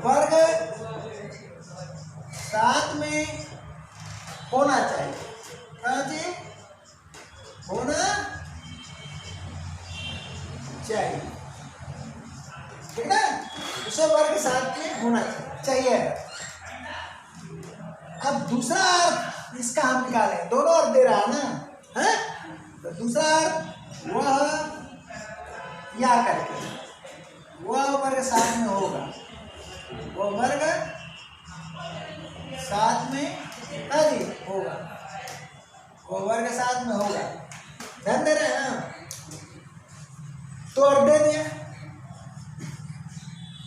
वर्ग साथ में होना चाहिए, कहाँ चाहिए, होना चाहिए, ठीक है, उसे वर्ग साथ में होना चाहिए। अब दूसरा अर्थ इसका हम निकालें, दोनों अर्थ दे रहा है ना, है, तो दूसरा अर्थ वह या करके वह वर्ग साथ में होगा, वह वर्ग साथ में होगा, वह वर्ग साथ में होगा, ध्यान दे रहे हैं ना, तो अर्थ दे दिया,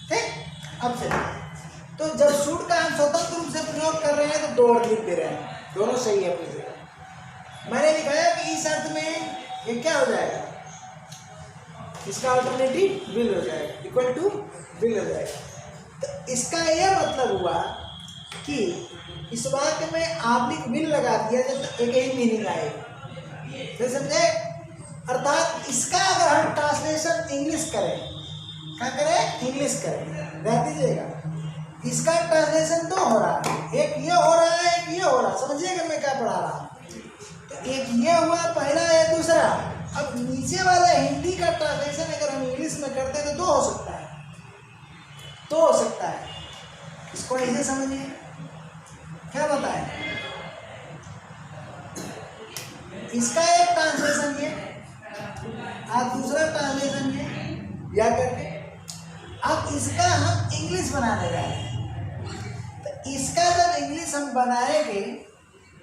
ठीक। अब चलिए, तो जब शुड का हम स्वतंत्र रूप से प्रयोग कर रहे हैं तो दो अर्थ लिख दे रहे हैं, दोनों सही है अपनी जगह। मैंने लिखाया कि इस अर्थ में ये क्या हो जाएगा, इसका अल्टरनेटिव विल हो जाएगा, इक्वल टू विल हो जाएगा। तो इसका यह मतलब हुआ कि इस वाक्य में ऑब्लिक विल लगा दिया जब एक ही मीनिंग आएगा, तो समझे। अर्थात इसका अगर हम ट्रांसलेशन इंग्लिश करें, क्या करें, इंग्लिश करें, ध्यान दीजिएगा, इसका ट्रांसलेशन दो हो रहा है, एक ये हो रहा है, एक ये हो रहा है, समझिएगा मैं क्या पढ़ा रहा हूँ। तो एक ये हुआ पहला है, दूसरा, अब नीचे वाला हिंदी का ट्रांसलेशन अगर हम इंग्लिश में करते हैं तो दो हो सकता है, दो हो सकता है, इसको ऐसे समझिए, क्या बताएं, इसका एक ट्रांसलेशन ये और दूसरा ट्रांसलेशन ये या करके, अब इसका हम इंग्लिश बनाने जा रहे हैं, तो इसका जब इंग्लिश हम बनाएंगे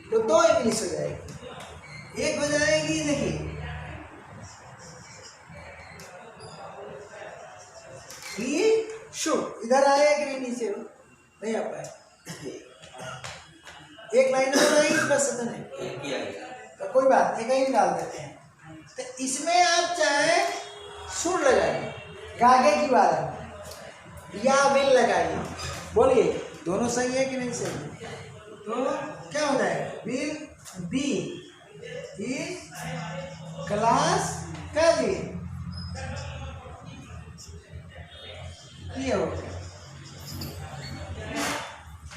तो दो इंग्लिश हो जाएगी, एक हो जाएगी, देखिए शुड, इधर आएगा कि नहीं, नीचे हो नहीं आ पाए, एक लाइन में आएगी बस, नहीं तो कोई बात नहीं, कहीं डाल देते हैं। तो इसमें आप चाहे शुड लगाइए गागे की बात या विल लगाइए, बोलिए दोनों सही है कि नहीं सही, तो क्या हो जाएगा, विल बी इज क्लास का जी, ये हो गया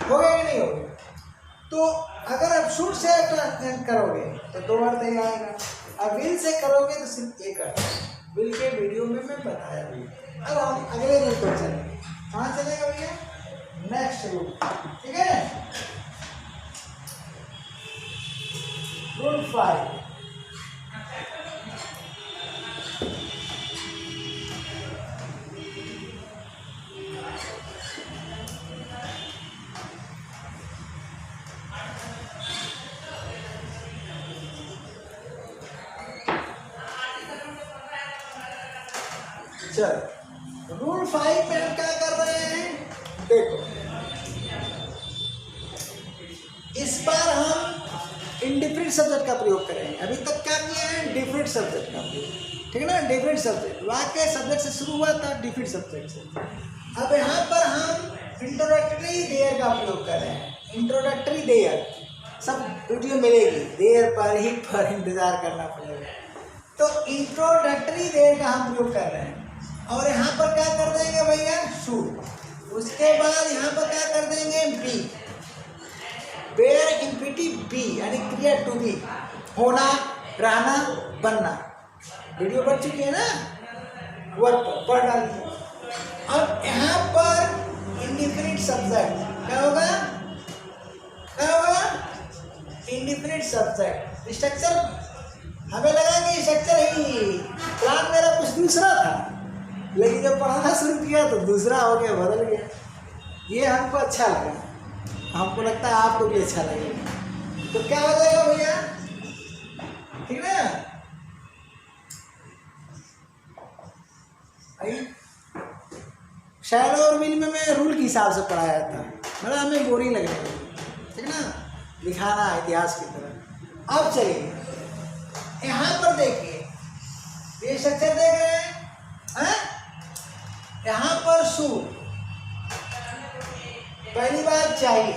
कि नहीं हो गया। तो अगर आप शुड से ट्रांसलेट करोगे तो दो अर्थ ही आएगा, अब विल से करोगे तो सिर्फ एक अर्थ। विल के वीडियो में मैं बताया भी। अब हम अगले रूल पर चलेंगे, कहाँ चलेगा भैया, नेक्स्ट रूल, ठीक है, रूल 5। चलो रूल 5 में हम क्या कर रहे हैं, देखो इस बार हम इंडिफरेंट सब्जेक्ट का प्रयोग करेंगे। अभी तक क्या किया है, डिफरेंट सब्जेक्ट का प्रयोग, ठीक है ना, डिफरेंट सब्जेक्ट, वाक्य सब्जेक्ट से शुरू हुआ था, डिफरेंट सब्जेक्ट से। अब यहाँ पर हम इंट्रोडक्टरी देयर का प्रयोग कर रहे हैं, इंट्रोडक्टरी देयर, सब वीडियो मिलेगी, देयर पर ही पर इंतजार करना पड़ेगा। तो इंट्रोडक्टरी देयर का हम प्रयोग कर रहे हैं, और यहाँ पर क्या कर देंगे भैया, शुड, उसके बाद यहाँ पर क्या कर देंगे, बी, बेयर इंफिनिटिव बी, यानी क्रिया टू बी, होना, रहना, बनना। वीडियो बढ़ चुकी है ना, वर्ड पर पढ़ डालिए। अब यहाँ पर इंडिफिनिट सब्जेक्ट क्या होगा, क्या होगा, इंडिफिनिट सब्जेक्ट। स्ट्रक्चर हमें लगा कि स्ट्रक्चर ही, प्लान मेरा कुछ दूसरा था, लेकिन जब पढ़ाना शुरू किया तो दूसरा हो गया, बदल गया। ये हमको अच्छा लगा, हमको लगता है आपको भी अच्छा लगेगा। तो क्या हो जाएगा भैया, ठीक है ना, शैलो और विल में मैं रूल के हिसाब से पढ़ाया था, बड़ा हमें बोरिंग लगने लगी, ठीक ना, दिखाना है इतिहास की तरह। अब चलिए यहाँ पर देखिए, ये स्ट्रक्चर देख रहे हैं, यहाँ पर सूट पहली बात चाहिए,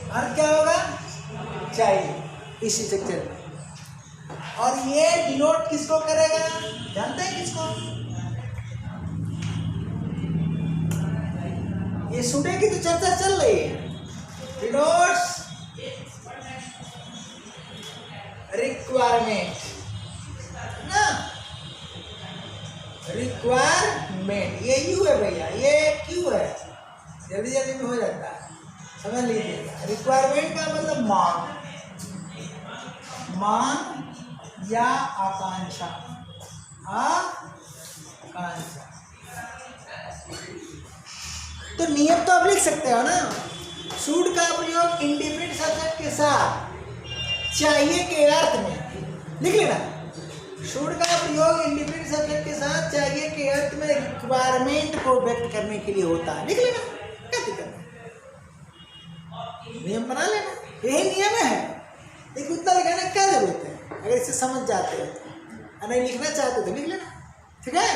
और क्या होगा चाहिए इस स्ट्रक्चर में। और ये डिनोट किसको करेगा, जानते हैं किसको? ये सूडे की तो चर्चा चल रही है। डिनोट्स रिक्वायरमेंट ना, रिक्वायरमेंट, ये यू है भैया, ये क्यू है, जल्दी जल्दी में हो जाता है, समझ लीजिएगा। रिक्वायरमेंट का मतलब मांग, मांग या आकांक्षा, आकांक्षा। तो नियम तो आप लिख सकते हो ना, शुड का प्रयोग इंडिफिनिट सब्जेक्ट के साथ चाहिए के अर्थ में, लिख लेना। शुड का प्रयोग इंडिफिनिट सब्जेक्ट के साथ चाहिए के अर्थ में रिक्वायरमेंट को व्यक्त करने के लिए होता है, लिख लेना, क्या दिक्कत है, नियम बना लेना, यही नियम है। लेकिन उतना लिखाने क्या जरूरत है, अगर इसे समझ जाते हो तो, नहीं लिखना चाहते तो लिख लेना, ठीक है।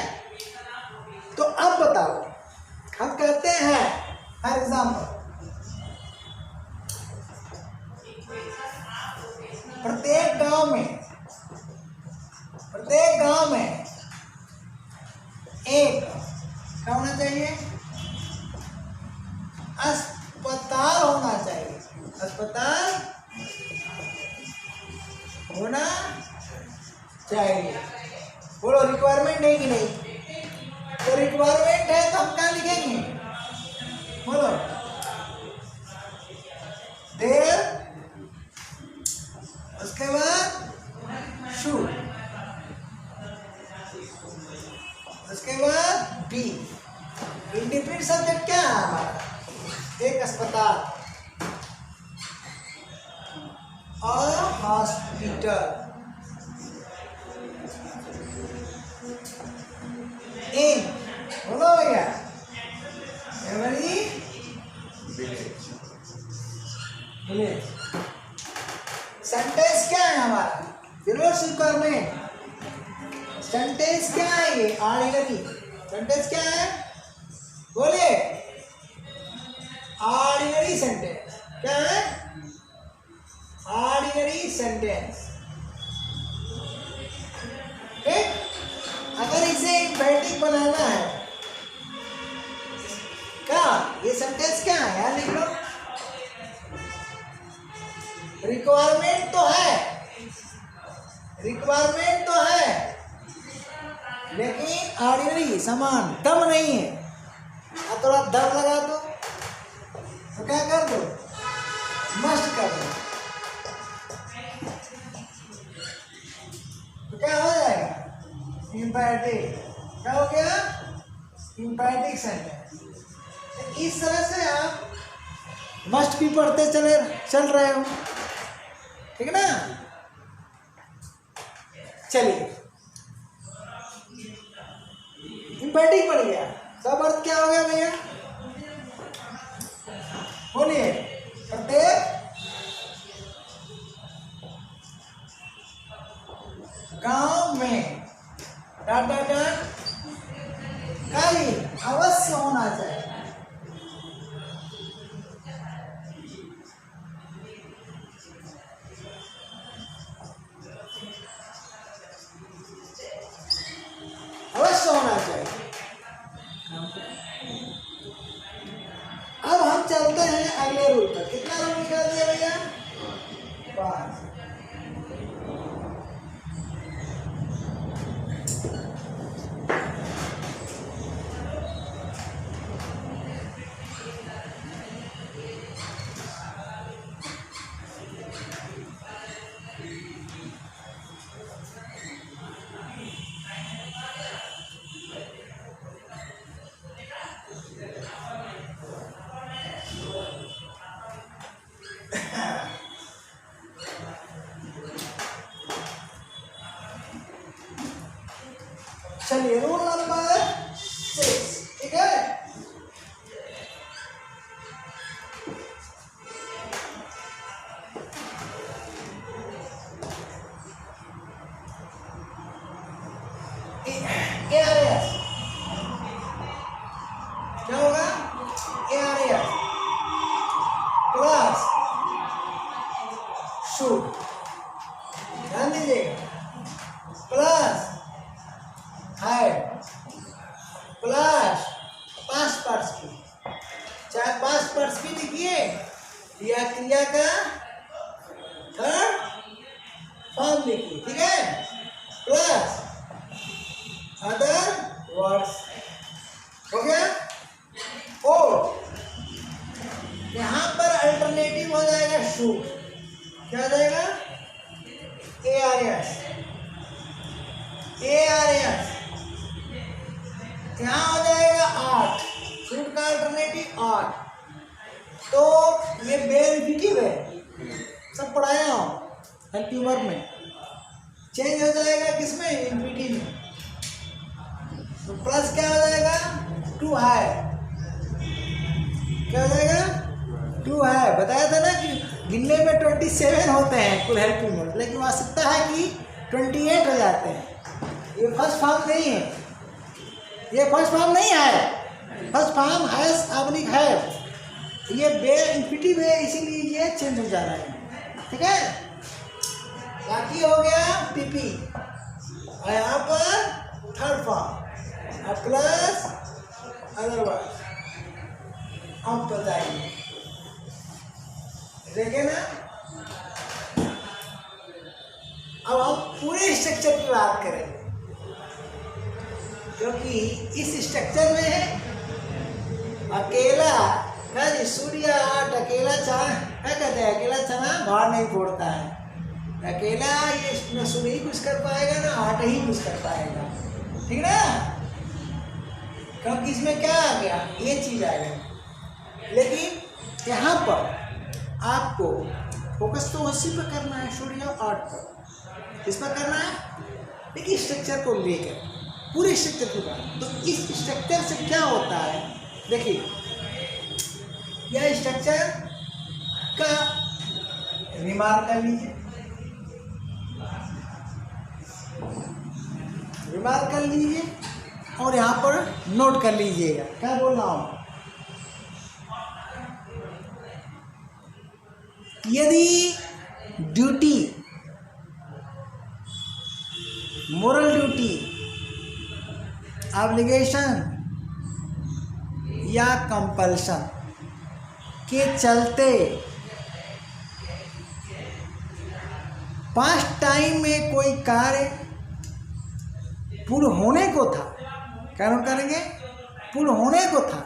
तो अब बताओ, हम कहते हैं फॉर एग्जाम्पल, प्रत्येक गांव में एक क्या होना चाहिए, अस्पताल होना चाहिए, अस्पताल होना चाहिए। बोलो रिक्वायरमेंट है कि नहीं? तो रिक्वायरमेंट है तो हम क्या लिखेंगे, बोलो देयर, उसके बाद शुड, उसके बाद बी। इंडिफिनिट सब्जेक्ट क्या है हमारा, एक अस्पताल और हॉस्पिटल। इन बोलो भैया, एवरी विलेज। सेंटेंस क्या है हमारा, रिक्वायरमेंट। सेंटेंस क्या है ये, ऑर्डिनरी सेंटेंस क्या है, बोलिए, ऑर्डिनरी सेंटेंस क्या है, ऑर्डिनरी सेंटेंस। ठीक, अगर इसे इम्पेरेटिव बनाना है, क्या ये सेंटेंस क्या है यार, लिख लो। रिक्वायरमेंट तो है, रिक्वायरमेंट तो है, लेकिन ऑर्डिनरी समान, दम नहीं है। अब थोड़ा दम लगा दो तो क्या कर दो, मस्ट कर दो, तो क्या हो जाएगा, इम्पेरेटिव। क्या हो गया, इम्पेरेटिव सेंटेंस। इस तरह से आप मस्ट भी पढ़ते चल रहे हो, ठीक है ना। चलिए, इम्पेरेटिव पढ़ गया, सब अर्थ क्या हो गया भैया, बोलिए। प्रत्येक गांव में डॉट डॉट डॉट काली अवश्य होना चाहिए। अवश्य होना चाहिए। अब हम चलते हैं अगले रूल पर। कितना रूल निकाल दिया भैया, 5। चलिए रूल नंबर 6, ठीक है। ARAS क्या होगा? ARAS प्लस शुड, ध्यान दीजिएगा, plus had plus past participle, चाहे पास्ट पार्टिसिपल लिखिए या क्रिया का थर्ड फॉर्म लिखिए, ठीक है, प्लस अदर वर्ड्स, हो गया। और यहाँ पर अल्टरनेटिव हो जाएगा शुड, क्या हो जाएगा? ARAS, ARAS, यहाँ हो जाएगा आर्ट, शुड का अल्टरनेटिव आर्ट। तो ये बेनिफिटिव है, सब पढ़ाया हूँ हेल्पिंग वर्ब में, चेंज हो जाएगा किसमें? इन्फिनिटिव में। तो प्लस क्या हो जाएगा? टू है, क्या हो जाएगा? टू है। बताया था ना कि गिनने में 27 होते हैं कुल हेल्पिंग वर्ब, लेकिन आवश्यकता है कि 28 हो जाते हैं। ये फर्स्ट फॉर्म नहीं है, ये फर्स्ट फॉर्म नहीं है, first form has oblique have, ये बे इन्फिनिटिव है, इसीलिए ये चेंज हो जा रहा है, ठीक है। बाकी हो गया पीपी, और यहाँ पर थर्ड फॉर्म प्लस अदरवाइज। अब बताइए, देखे ना, अब हम पूरे स्ट्रक्चर की बात करें, क्योंकि इस स्ट्रक्चर में अकेला क्या जी, सूर्य आठ अकेला चना, क्या कहते हैं, अकेला चना बाहर नहीं फोड़ता है, अकेला ये न सूर्य ही कुछ कर पाएगा ना आटा ही कुछ कर पाएगा, ठीक ना। क्योंकि इसमें क्या आ गया, ये चीज आ गई। लेकिन यहाँ पर आपको फोकस तो उसी पर करना है, सूर्य आर्ट पर, किस पर करना है? देखिए स्ट्रक्चर को लेकर, पूरे स्ट्रक्चर की बात। तो इस स्ट्रक्चर से क्या होता है, देखिए यह स्ट्रक्चर का रिमार्क कर लीजिए, रिमार्क कर लीजिए और यहाँ पर नोट कर लीजिएगा क्या बोल रहा हूँ। यदि ड्यूटी, मोरल ड्यूटी, ऑब्लिगेशन या कंपल्शन के चलते पास्ट टाइम में कोई कार्य पूर्ण होने को था, क्या नोट करेंगे? पूर्ण होने को था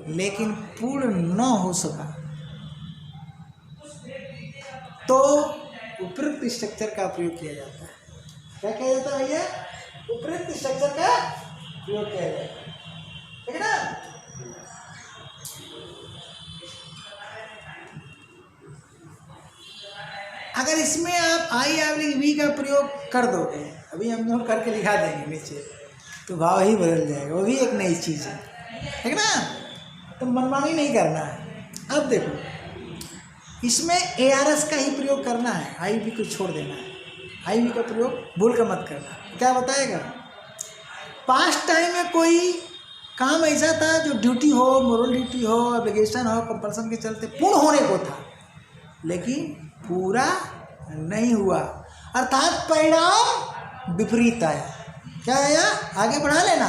लेकिन पूर्ण न हो सका, तो उपयुक्त स्ट्रक्चर का प्रयोग किया जाता है। क्या किया जाता है भैया? उपयुक्त स्ट्रक्चर का प्रयोग किया जाता है, ठीक है ना। अगर इसमें आप आई ऑब्लिक वी का प्रयोग कर दोगे, अभी हम नोट करके लिखा देंगे नीचे, तो भाव ही बदल जाएगा, वो भी एक नई चीज़ है, ठीक ना। तो मनमानी नहीं करना है। अब देखो इसमें ARS का ही प्रयोग करना है, आई वी को छोड़ देना है, आई वी का प्रयोग भूल कर मत करना। क्या बताएगा? पास्ट टाइम में कोई काम ऐसा था जो ड्यूटी हो, मोरल ड्यूटी हो, ऑब्लिगेशन हो, कंपल्सन के चलते पूर्ण होने को था लेकिन पूरा नहीं हुआ, अर्थात परिणाम विपरीत आया। क्या आया? आगे बढ़ा लेना,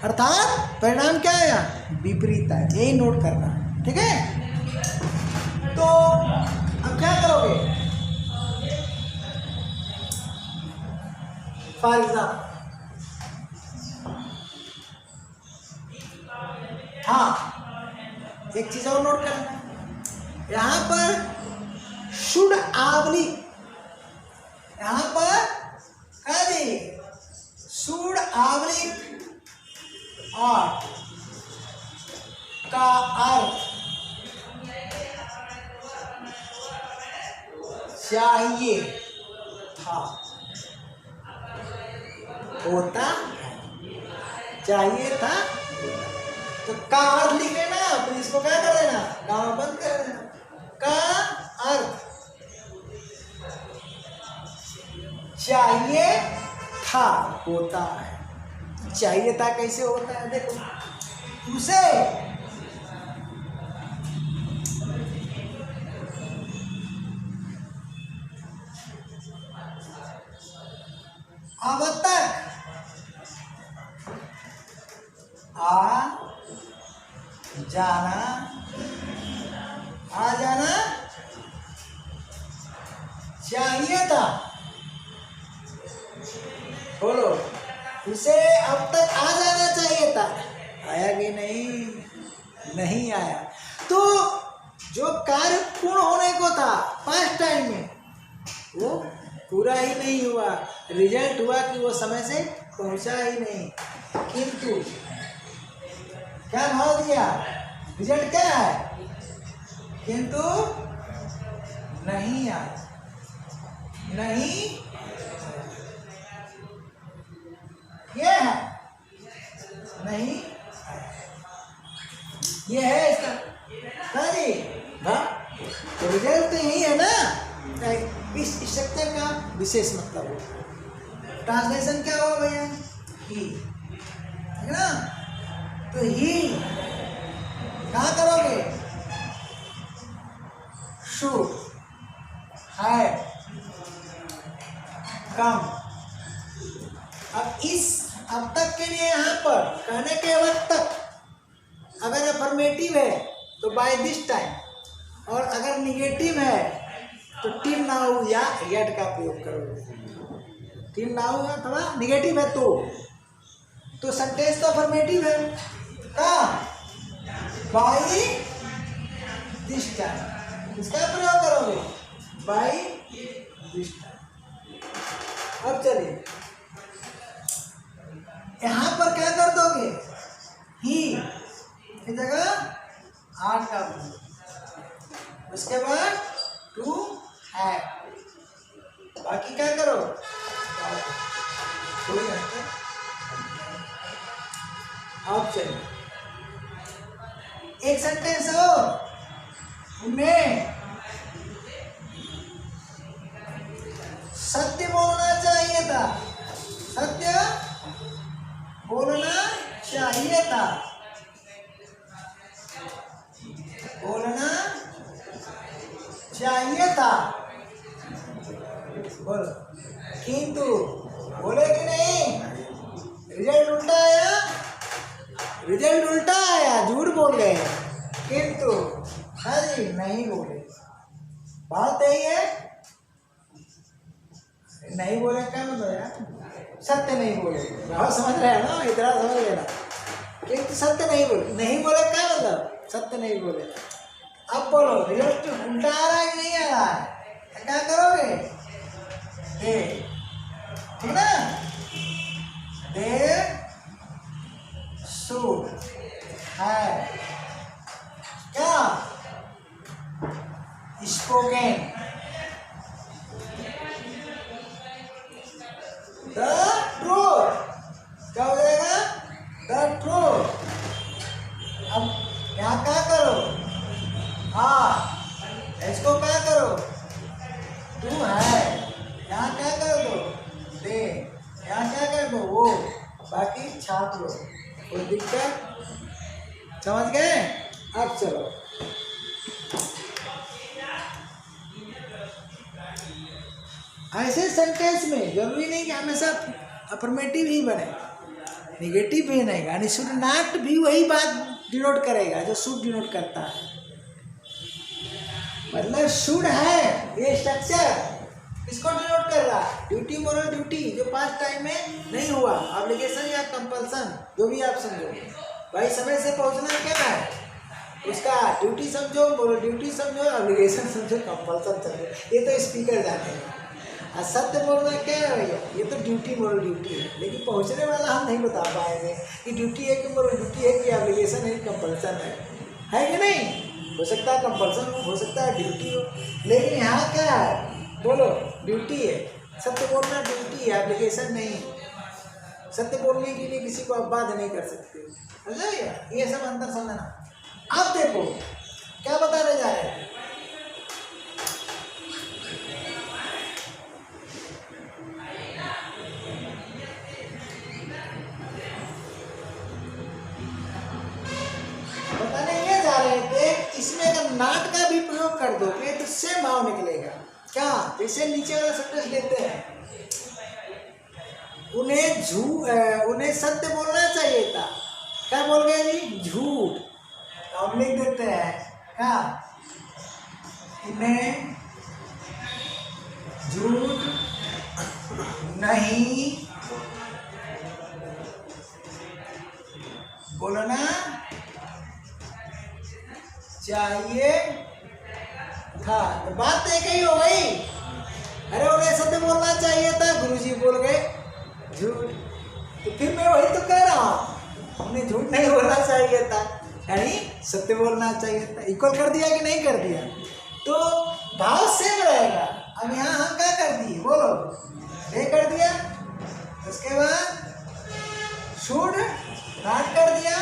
अर्थात परिणाम क्या आया? विपरीत आया, यही नोट करना, ठीक है। तो अब क्या करोगे? फॉर एग्जाम्पल, हाँ एक चीज और नोट करना, यहाँ पर शुड ऑब्लिक, यहाँ पर क्या जी, शुड ऑब्लिक आर्ट का अर्थ चाहिए था, होता है, चाहिए था, तो का अर्थ लिख लेना, फिर इसको क्या कर देना, गाँव बंद कर देना। का अर्थ चाहिए था होता है। चाहिए था कैसे होता है, देखो उसे अब तक आ जाना चाहिए था। बोलो, उसे अब तक आ जाना चाहिए था, आया कि नहीं आया। तो जो कार्य पूर्ण होने को था पास्ट टाइम में, वो पूरा ही नहीं हुआ। रिजल्ट हुआ कि वो समय से पहुंचा ही नहीं, किंतु क्या भाव दिया, रिजल्ट क्या है, किंतु नहीं आया, नहीं ये है, नहीं ये है इसका। हाँ जी, हाँ, तो रिजल्ट तो यही है ना। इस स्ट्रक्चर का विशेष मतलब हो, ट्रांसलेशन क्या हुआ भैया, ही है ना। तो ही कहाँ करोगे, शुड, हैड, कम। अब तक के लिए यहाँ पर कहने के वक्त तक अगर अफर्मेटिव है तो बाय दिस टाइम, और अगर निगेटिव है तो टिल नाउ या येट का प्रयोग करोगे। टिल नाउ अथवा निगेटिव है तो सेंटेंस तो अफर्मेटिव है, कहाँ, बाय दिस टाइम, इसका प्रयोग करोगे, बाय दिस टाइम। अब चलिए यहाँ पर क्या कर दोगे, ही की जगह आर का, उसके बाद टू है, बाकी क्या करो, अब चलिए एक सेंटेंस और, उन्हें सत्य बोलना चाहिए था, सत्य बोलना चाहिए था, बोलना चाहिए था, बोलो, किंतु बोले कि नहीं, रिजल्ट उल्टा आया, रिजल्ट उल्टा आया, झूठ बोल गए, किंतु हाँ जी नहीं बोले। बात यही है, नहीं बोले क्या मतलब यार, सत्य नहीं बोले, बहुत समझ रहे हैं ना, इतना समझ लेना, किंतु सत्य नहीं बोले क्या मतलब, सत्य नहीं बोले। अब बोलो रिजल्ट उल्टा आ रहा है कि नहीं आ रहा है, क्या करोगे, दे, ठीक ना, दे शुड है क्या, स्पोकन, द ट्रूथ, क्या हो जाएगा, द ट्रूथ। अब यहाँ क्या करो, हाँ, इसको क्या करो, तू है, यहाँ क्या कर दो, दे, यहाँ क्या कर दो, वो, बाकी छाप लो, कोई दिक्कत, समझ गए। अब चलो ऐसे सेंटेंस में जरूरी नहीं कि हमेशा अफर्मेटिव ही बने, निगेटिव भी नहीं, यानी शुड नॉट भी वही बात डिनोट करेगा जो शुड डिनोट करता है। मतलब शुड है ये स्ट्रक्चर किसको डिनोट कर रहा है, ड्यूटी, मोरल ड्यूटी, जो पास्ट टाइम में नहीं हुआ, ऑब्लिगेशन या कंपल्सन, जो भी आप समझो, भाई समय से पहुंचना क्या है, उसका ड्यूटी समझो, मोरल ड्यूटी समझो, ऑब्लिगेशन समझो, कंपल्सन समझो, ये तो स्पीकर जाने हैं। और सत्य बोलना क्या है भैया, ये तो ड्यूटी मोरल ड्यूटी है, लेकिन पहुंचने वाला हम नहीं बता पाएंगे कि ड्यूटी है कि मोरल ड्यूटी है कि ऑब्लिगेशन है कि कंपल्सन है कि नहीं। हो सकता है कंपल्सन हो, सकता है ड्यूटी हो, लेकिन यहाँ क्या है, बोलो ड्यूटी है, सत्य बोलना ड्यूटी है, ऑब्लिगेशन नहीं। सत्य बोलने के लिए किसी को आप बाध्य नहीं कर सकते, समझा भैया, ये सब अंतर समझना। अब देखो क्या बताने जा रहे हैं, कर दोगे तो सेम भाव निकलेगा। क्या? जैसे नीचे वाला सेंटेंस लेते हैं, उन्हें सत्य बोलना चाहिए था। क्या बोल गए जी? झूठ। तो हम लिख देते हैं क्या? उन्हें झूठ नहीं बोलना चाहिए था। तो बात तो एक ही हो गई। अरे उन्हें सत्य बोलना चाहिए था, गुरुजी बोल गए झूठ। तो फिर मैं वही तो कह रहा हूँ, उन्हें झूठ नहीं बोलना चाहिए था यानी सत्य बोलना चाहिए था। इक्वल कर दिया कि नहीं कर दिया? तो भाव सेम रहेगा। अब यहाँ हम क्या कर दिए? बोलो, ये कर दिया, उसके बाद शुड नॉट कर दिया,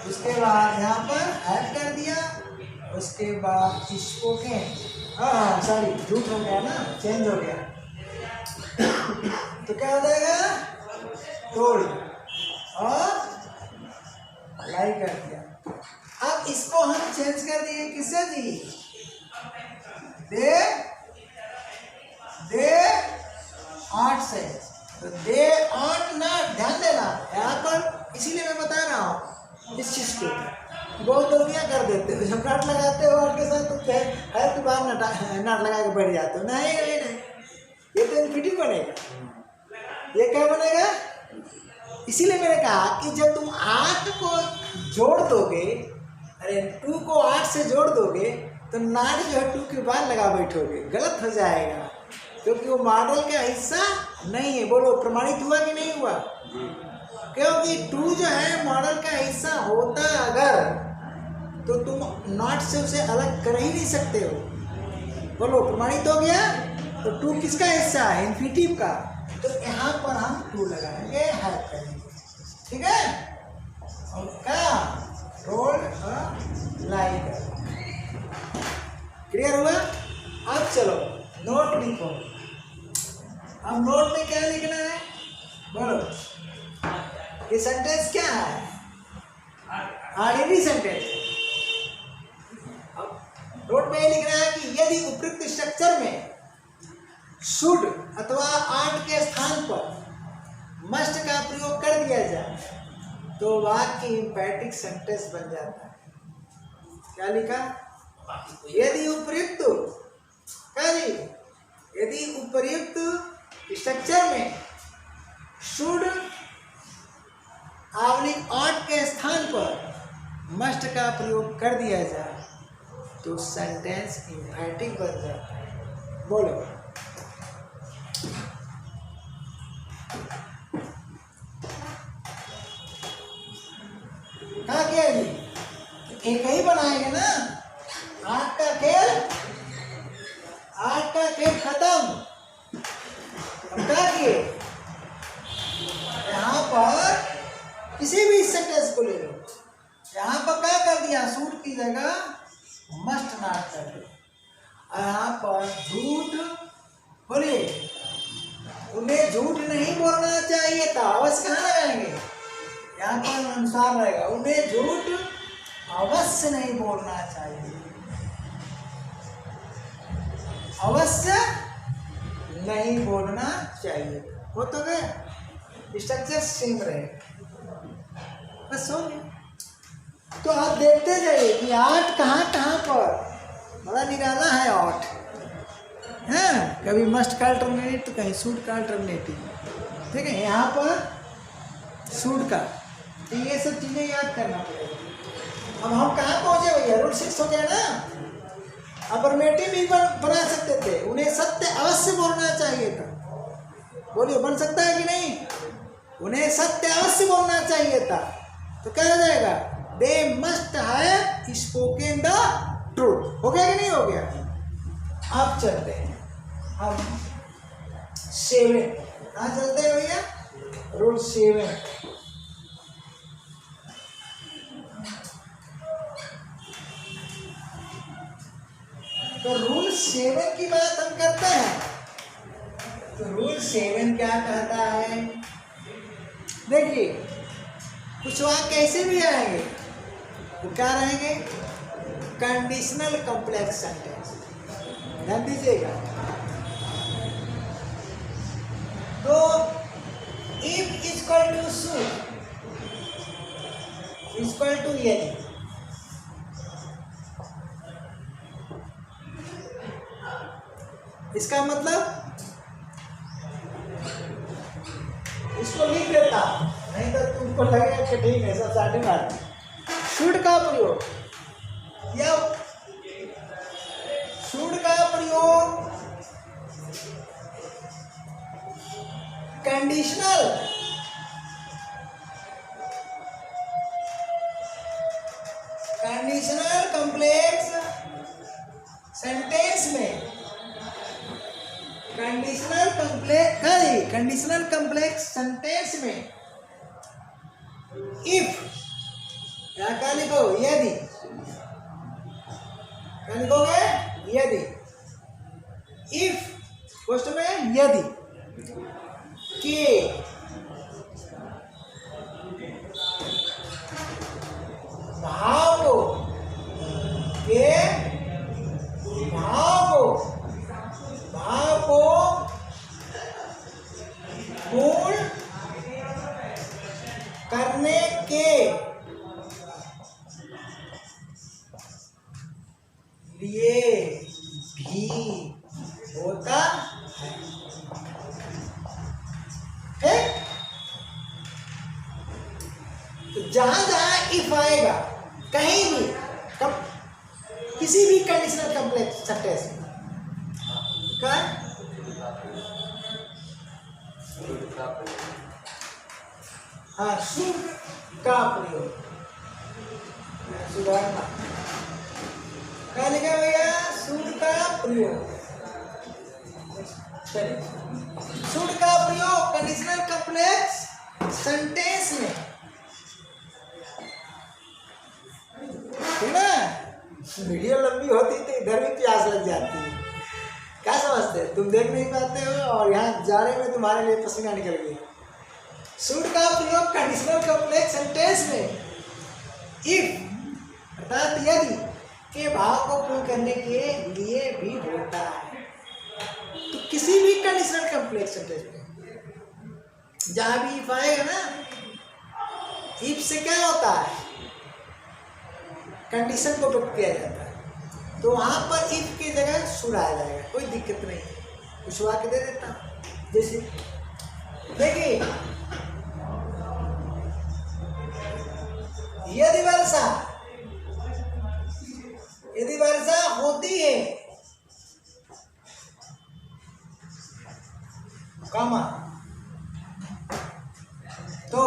उसके बाद यहाँ पर ऐड कर दिया, उसके बाद स्पोकन, हाँ सॉरी झूठ हो गया ना, चेंज हो गया। तो क्या हो जाएगा? टोल्ड और लाई कर दिया। अब इसको हम चेंज कर दिए किससे जी? दे आठ से। तो दे आठ ना, ध्यान देना यहाँ पर, इसीलिए मैं बता रहा हूँ इस चीज को। बहुत लोग क्या कर देते हो, जब काट लगाते हो और के साथ तो है तो बाहर नाट लगा के बैठ जाते हो। नहीं नहीं नहीं, ये तो इनफिनिटिव बनेगा। ये क्या बनेगा? इसीलिए मैंने कहा कि जब तुम 8 को जोड़ दोगे, अरे 2 को 8 से जोड़ दोगे तो नाट जो है 2 के बाद लगा बैठोगे, गलत हो जाएगा क्योंकि वो मॉडल का हिस्सा नहीं है। बोलो, प्रमाणित हुआ कि नहीं हुआ? क्योंकि 2 जो है मॉडल का हिस्सा होता अगर तो तुम नॉट से उसे अलग कर ही नहीं सकते हो। बोलो, प्रमाणित हो गया? तो 2 किसका हिस्सा है? इन्फिनिटिव का। तो यहाँ पर हम 2 लगाएंगे, हैव करेंगे, ठीक है? और क्या? Rolled like. क्लियर हुआ? अब चलो नोट लिखो। अब नोट में क्या लिखना है? बोलो, ये सेंटेंस क्या है? Ordinary sentence. अब नोट में ये लिखना है कि यदि उपयुक्त स्ट्रक्चर में शुड अथवा आर्ट के स्थान पर मस्ट का प्रयोग कर दिया जाए तो वाक्य इम्पैटिक सेंटेंस बन जाता है। क्या लिखा? यदि उपयुक्त, क्या जी? यदि उपयुक्त स्ट्रक्चर में शुड आर्ट के स्थान पर मस्ट का प्रयोग कर दिया जाए तो सेंटेंस इम्पैटिक बन जाता है। बोलो, क्या किया जी? एक ही बनाएंगे ना। आठ का खेल खत्म। अब क्या किए? यहाँ पर किसी भी सेंटेंस को ले लो, यहाँ पर क्या कर दिया? सूट की जगह मस्ट नॉट कर दिया। यहाँ पर झूठ, बोलिए, उन्हें झूठ नहीं बोलना चाहिए था। अवश्य कहाँ लगाएंगे? यहाँ पर अनुसार रहेगा, उन्हें झूठ अवश्य नहीं बोलना चाहिए। अवश्य नहीं बोलना चाहिए। हो तो गया, स्ट्रक्चर सेम रहे, बस हो गया। तो आप देखते जाइए कि आठ कहाँ पर, बड़ा निराला है आठ, है कभी मस्ट का अल्टरनेटिव तो कहीं सूट का अल्टरनेटिव, ठीक है? यहाँ पर सूट का, तो ये सब चीज़ें याद करना पड़ेगा। अब हम कहाँ पहुँचे भैया? रूल 6 हो गया ना। अफर्मेटिव भी बना सकते थे, उन्हें सत्य अवश्य बोलना चाहिए था। बोलिए, बन सकता है कि नहीं? उन्हें सत्य अवश्य बोलना चाहिए था, तो क्या हो जाएगा? They must have spoken the truth. हो गया कि नहीं हो गया? अब चलते हैं हम 7। कहाँ चलते हैं भैया? रूल 7। तो रूल 7 की बात हम करते हैं। तो रूल 7 क्या कहता है? देखिए, कुछ वाक्य कैसे भी आएंगे तो क्या रहेंगे? Conditional complex sentence. ध्यान दीजिएगा। तो if equal to should equal to यदि, इसका मतलब इसको लिख देता, नहीं तो तुमको लगेगा कि ठीक है सब साढ़े बार। शुड का प्रयोग या शुड का प्रयोग कंडीशनल कॉम्प्लेक्स सेंटेंस में, कंडीशनल कॉम्प्लेक्स सेंटेंस में इफ क्या लिखो, यदि क्या लिखोगे, यदि। इफ क्वेश्चन में यदि के भाव को, के भाव को पूर्ण करने के लिए भी होता है। ठीक? तो जहां जहां इफ आएगा कहीं भी, कब किसी भी कंडीशनल कॉम्प्लेक्स सेंटेंस का हाँ शुड का प्रयोग, सुधारना क्या लिखा भैया, शुड का प्रयोग। चलिए, शुड का प्रयोग कंडीशनल कॉम्प्लेक्स सेंटेंस में, ठीक ना। वीडियो लंबी होती तो इधर भी प्यास लग जाती है। क्या समझते हैं, तुम देख नहीं पाते हो और यहाँ जा रहे में तुम्हारे लिए पसीना निकल गया। शुड का प्रयोग कंडीशनल कॉम्प्लेक्स सेंटेंस में इफ अर्थात यदि के भाव को पूर्ण करने के लिए भी होता है। तो किसी भी कंडीशनल कॉम्प्लेक्स सेंटेंस में जहां भी इफ आएगा ना, इफ से क्या होता है, कंडीशन को व्यक्त किया जाता है। तो वहां पर इफ की जगह शुड आ जाएगा, कोई दिक्कत नहीं है। कुछ वाक्य दे देता हूं, जैसे देखिए, यदि वर्षा होती है, कमा तो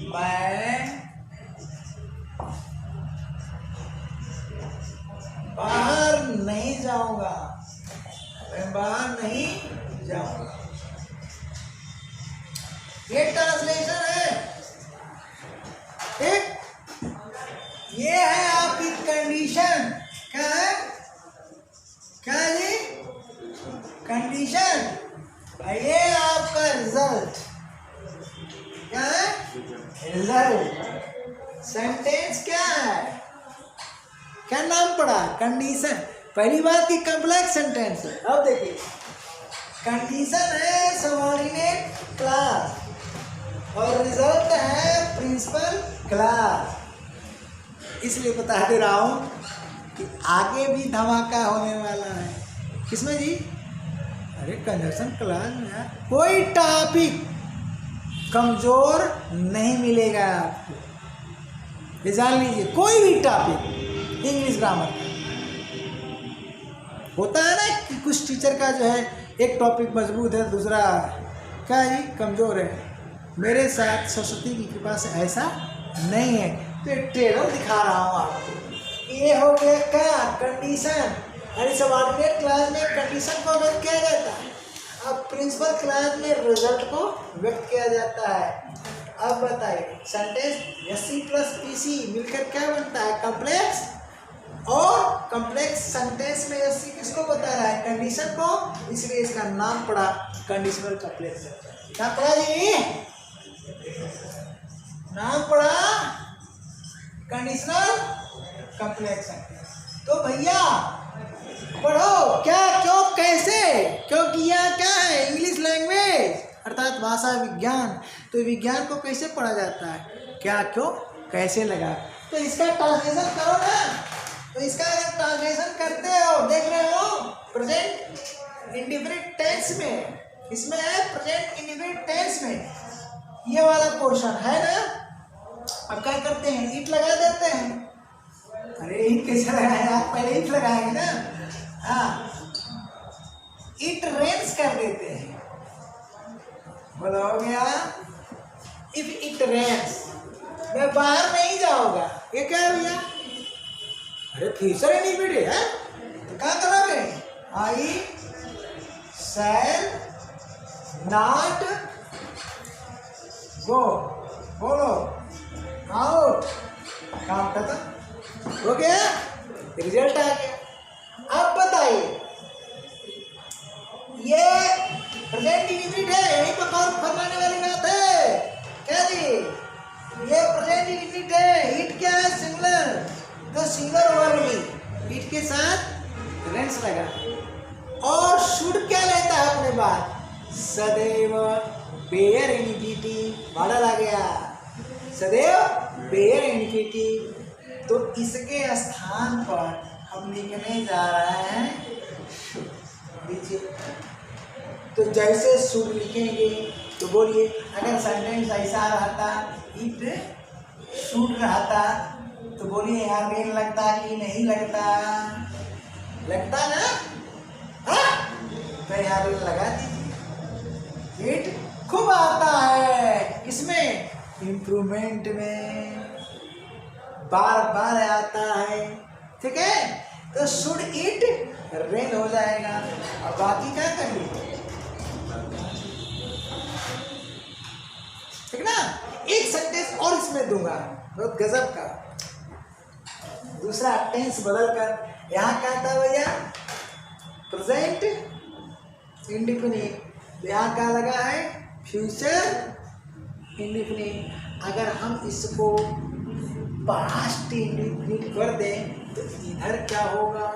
मैं बाहर नहीं जाऊंगा, मैं बाहर नहीं जाऊंगा। ये ट्रांसलेशन है। ठीक, ये है आपकी कंडीशन। क्या है, क्या है जी, कंडीशन। ये आपका रिजल्ट क्या है, रिजल्ट। सेंटेंस क्या है, क्या नाम पड़ा, कंडीशन। पहली बात की कॉम्प्लेक्स सेंटेंस है। अब देखिए, कंडीशन है सबऑर्डिनेट क्लास और रिजल्ट है प्रिंसिपल क्लास। इसलिए बता दे रहा हूं कि आगे भी धमाका होने वाला है। किसमें जी, अरे कंजक्शन क्लास में यार कोई टॉपिक कमजोर नहीं मिलेगा आपको, ये जान लीजिए। कोई भी टॉपिक इंग्लिश ग्रामर का होता है ना कि कुछ टीचर का जो है एक टॉपिक मजबूत है, दूसरा क्या है कमजोर है। मेरे साथ सरस्वती की कृपा से ऐसा नहीं है। तो एक टेबल दिखा रहा हूँ आपको। ये हो गया क्या, कंडीशन। यानी सबऑर्डिनेट क्लास में कंडीशन को व्यक्त किया जाता है, अब प्रिंसिपल क्लास में रिजल्ट को व्यक्त किया जाता है। अब बताइए, सेंटेंस एससी प्लस पीसी मिलकर क्या बनता है, कॉम्प्लेक्स। और कॉम्प्लेक्स सेंटेंस में एससी किसको बता रहा है, कंडीशन को, इसलिए इसका नाम पड़ा कंडीशनल कॉम्प्लेक्स। क्या पड़ा जी, नाम पड़ा कंडीशनल कॉम्प्लेक्स सेंटेंस। तो भैया पढ़ो क्या, क्यों, कैसे, क्यों किया, क्या है इंग्लिश लैंग्वेज अर्थात भाषा विज्ञान। तो विज्ञान को कैसे पढ़ा जाता है, क्या, क्यों, कैसे लगा। तो इसका ट्रांसलेशन करो ना। तो इसका अगर ट्रांसलेशन करते हो, देख रहे हो प्रेजेंट इंडिफिनिट टेंस में, इसमें है प्रेजेंट इंडिफिनिट टेंस में ये वाला पोर्शन है ना। अब क्या करते हैं, इट लगा देते हैं। अरे इट कैसे लगाए आप, पहले इट लगाएंगे ना। हाँ, इट रेन्स कर देते हैं। बोलो हो गया, इफ इट रेन्स, मैं बाहर नहीं जाऊंगा। ये क्या है भैया, अरे फ्यूचर इंडिफिनिट है तो क्या करोगे, आई शैल नॉट गो, बोलो आउट, काम खत्म हो गया, रिजल्ट आ गया। अब बताइए, ये प्रेजेंट इंडिफिनिट है, यही पर कौन फरमाने वाली बात है क्या जी, ये प्रेजेंट इंडिफिनिट है। इट क्या है, सिंगुलर, तो सिंगुलर वर्ब इट के साथ रेंस लगा। और शुड क्या लेता है अपने बाद, सदैव बेयर इनिफिनिटी मॉडल आ गया, सदैव बेयर इनिफिनिटी। तो इसके स्थान पर हम लिखने जा रहे हैं शुड। लीजिए, तो जैसे शुड लिखेंगे तो बोलिए, अगर सेंटेंस ऐसा रहता इट शुड रहता तो बोलिए यहाँ रेन लगता कि नहीं लगता, लगता ना, हाँ? तो यहाँ रेन लगा दीजिए। इट खूब आता है, इसमें इम्प्रूवमेंट में बार बार आता है, ठीक है। तो शुड इट रेन हो जाएगा। और बाकी क्या करिए, ठीक ना। एक सेंटेंस और इसमें दूंगा बहुत गजब का, दूसरा टेंस बदल कर। यहाँ क्या था भैया, प्रेजेंट इंडिफिनिट, यहाँ क्या लगा है, फ्यूचर इंडिफिनिट। अगर हम इसको पास्ट इंडिफिनिट कर दें तो इधर क्या होगा,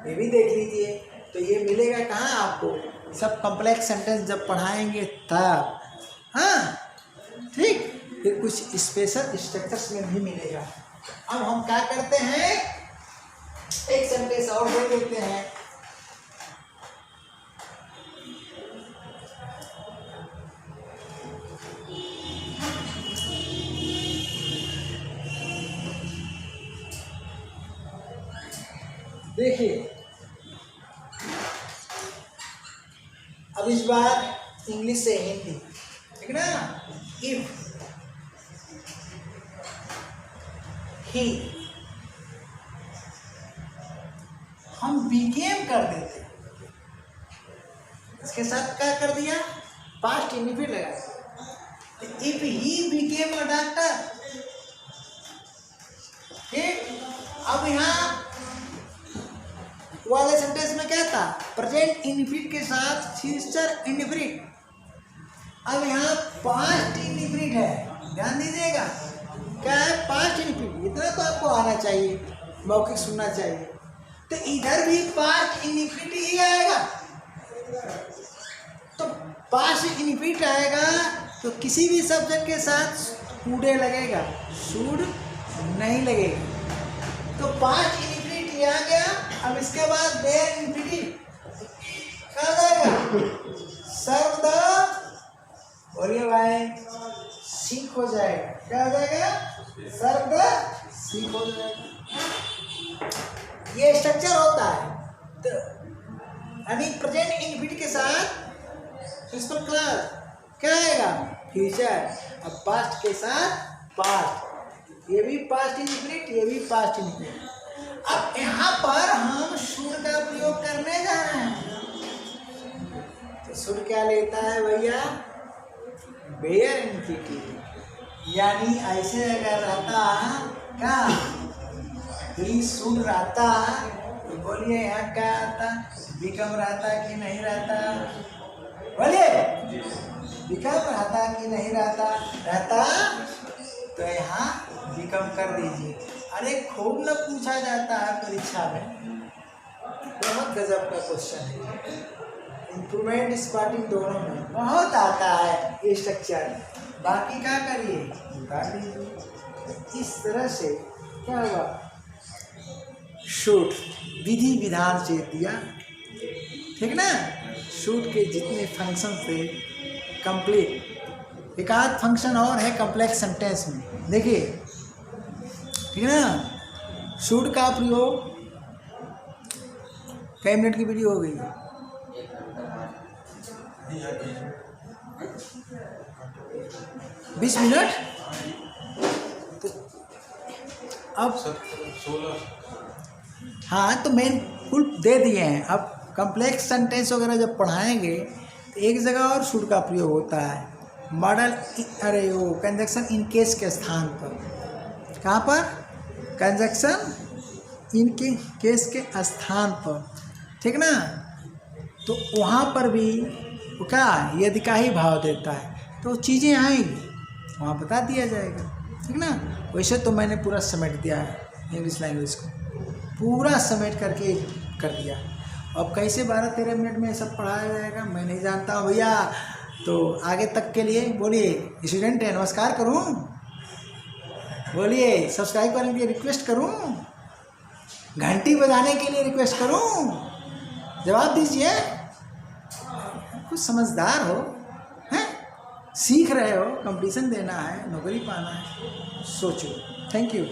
ये भी देख लीजिए। तो ये मिलेगा कहाँ आपको, सब कॉम्प्लेक्स सेंटेंस जब पढ़ाएंगे तब, हाँ ठीक। फिर कुछ स्पेशल स्ट्रक्चर्स में भी मिलेगा। अब हम क्या करते हैं, एक सेंटेंस और दे देते हैं। देखिए, अब इस बार इंग्लिश से हिंदी, ठीक ना। इफ ही, हम बिकेम कर देते, इसके साथ क्या कर दिया, पास्ट इंडिफिनिट लगा। If he became a doctor, ठीक। अब यहाँ वाले सेंटेंस में क्या था, प्रेजेंट इंडिफिनिट के साथ फ्यूचर इंडिफिनिट। अब यहाँ पास्ट इंडिफिनिट है, ध्यान दीजिएगा, क्या है, पास्ट इंडिफिनिट। इतना तो आपको आना चाहिए, मौखिक सुनना चाहिए। तो इधर भी पास्ट इंडिफिनिट ही आएगा। तो पास्ट इंडिफिनिट आएगा तो किसी भी सब्जेक्ट के साथ उड़े लगेगा, शुड नहीं लगेगा। तो पास्ट इंडिफिनिट ये आ गया। अब इसके बाद देयर इंडिफिनिट क्या आ जाएगा, सर्व द, बोलिए भाई, सीख हो जाएगा। क्या हो जाएगा, सर्व द सीख हो जाएगा। ये स्ट्रक्चर होता है। तो यानी प्रेजेंट इंडिफिनिट के साथ प्रिंसिपल क्लास क्या आएगा, फ्यूचर। अब पास्ट के साथ पास्ट, ये भी पास्ट इंडिफिनिट, ये भी पास्ट इंडिफिनिट। अब यहाँ पर हम शुड का प्रयोग करने जा रहे हैं। तो शुड क्या लेता है भैया, बेयर इंडिफिनिट। यानी ऐसे अगर रहता क्या, ही शुड रहता तो बोलिए यहाँ क्या आता, बिकम रहता कि नहीं रहता, बोलिए बिकम रहता कि नहीं रहता, रहता तो यहाँ बिकम कर दीजिए। अरे खूब न पूछा जाता है परीक्षा में, बहुत गजब का क्वेश्चन है। इम्प्रूवमेंट स्पार्टिंग दोनों में बहुत आता है ये स्ट्रक्चर। बाकी क्या करिए, उतार दीजिए। इस तरह से क्या हुआ, शूट विधि विधान से दिया, ठीक ना। शूट के जितने फंक्शन थे कंप्लीट। एक आध फंक्शन और है कॉम्प्लेक्स सेंटेंस में, देखिए, ठीक है ना। शूट का प्रयोग, कई मिनट की वीडियो हो गई है? 20 मिनट। तो अब
16।
हाँ, तो मेन फुल दे दिए हैं। अब कॉम्प्लेक्स सेंटेंस वगैरह जब पढ़ाएंगे तो एक जगह और शूट का प्रयोग होता है, मॉडल, अरे वो कंजक्शन इन केस के स्थान पर। कहाँ पर? कंजक्शन इन के केस के स्थान पर, ठीक ना। तो वहाँ पर भी वो क्या यदि का ही भाव देता है तो चीज़ें आएंगी, वहाँ बता दिया जाएगा, ठीक ना। वैसे तो मैंने पूरा समेट दिया है इंग्लिश लैंग्वेज को, पूरा समेट करके कर दिया। अब कैसे 12-13 मिनट में सब पढ़ाया जाएगा मैं नहीं जानता हूँ भैया। तो आगे तक के लिए बोलिए, स्टूडेंट है, नमस्कार करूँ, बोलिए सब्सक्राइब करने के लिए रिक्वेस्ट करूँ, घंटी बजाने के लिए रिक्वेस्ट करूँ, जवाब दीजिए। कुछ समझदार हो, हैं, सीख रहे हो, कंपटीशन देना है, नौकरी पाना है, सोचो। Thank you.